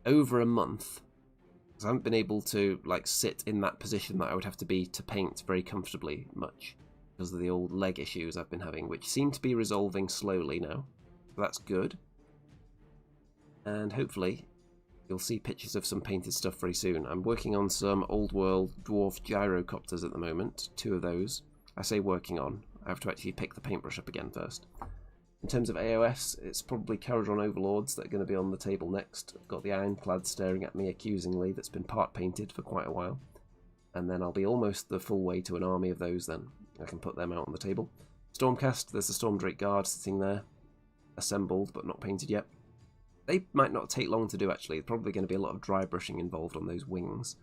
Over a month. Because I haven't been able to like sit in that position that I would have to be to paint very comfortably much, because of the old leg issues I've been having, which seem to be resolving slowly now. So that's good. And hopefully you'll see pictures of some painted stuff very soon. I'm working on some old world dwarf gyrocopters at the moment, 2 of those. I say working on, I have to actually pick the paintbrush up again first. In terms of AoS, it's probably Caradron Overlords that are going to be on the table next. I've got the Ironclad staring at me accusingly that's been part painted for quite a while. And then I'll be almost the full way to an army of those then. I can put them out on the table. Stormcast, there's the Stormdrake Guard sitting there, assembled but not painted yet. They might not take long to do actually, there's probably going to be a lot of dry brushing involved on those wings.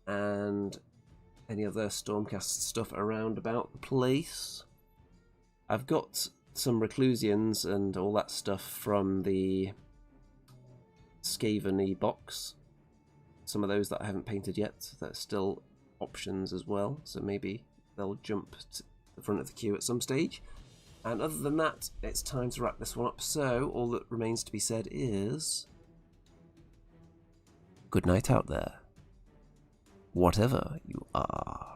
And any other Stormcast stuff around about the place. I've got some Reclusians and all that stuff from the Skaven box. Some of those that I haven't painted yet, that are still options as well, so maybe they'll jump to the front of the queue at some stage. And other than that, it's time to wrap this one up, so all that remains to be said is good night out there, whatever you are.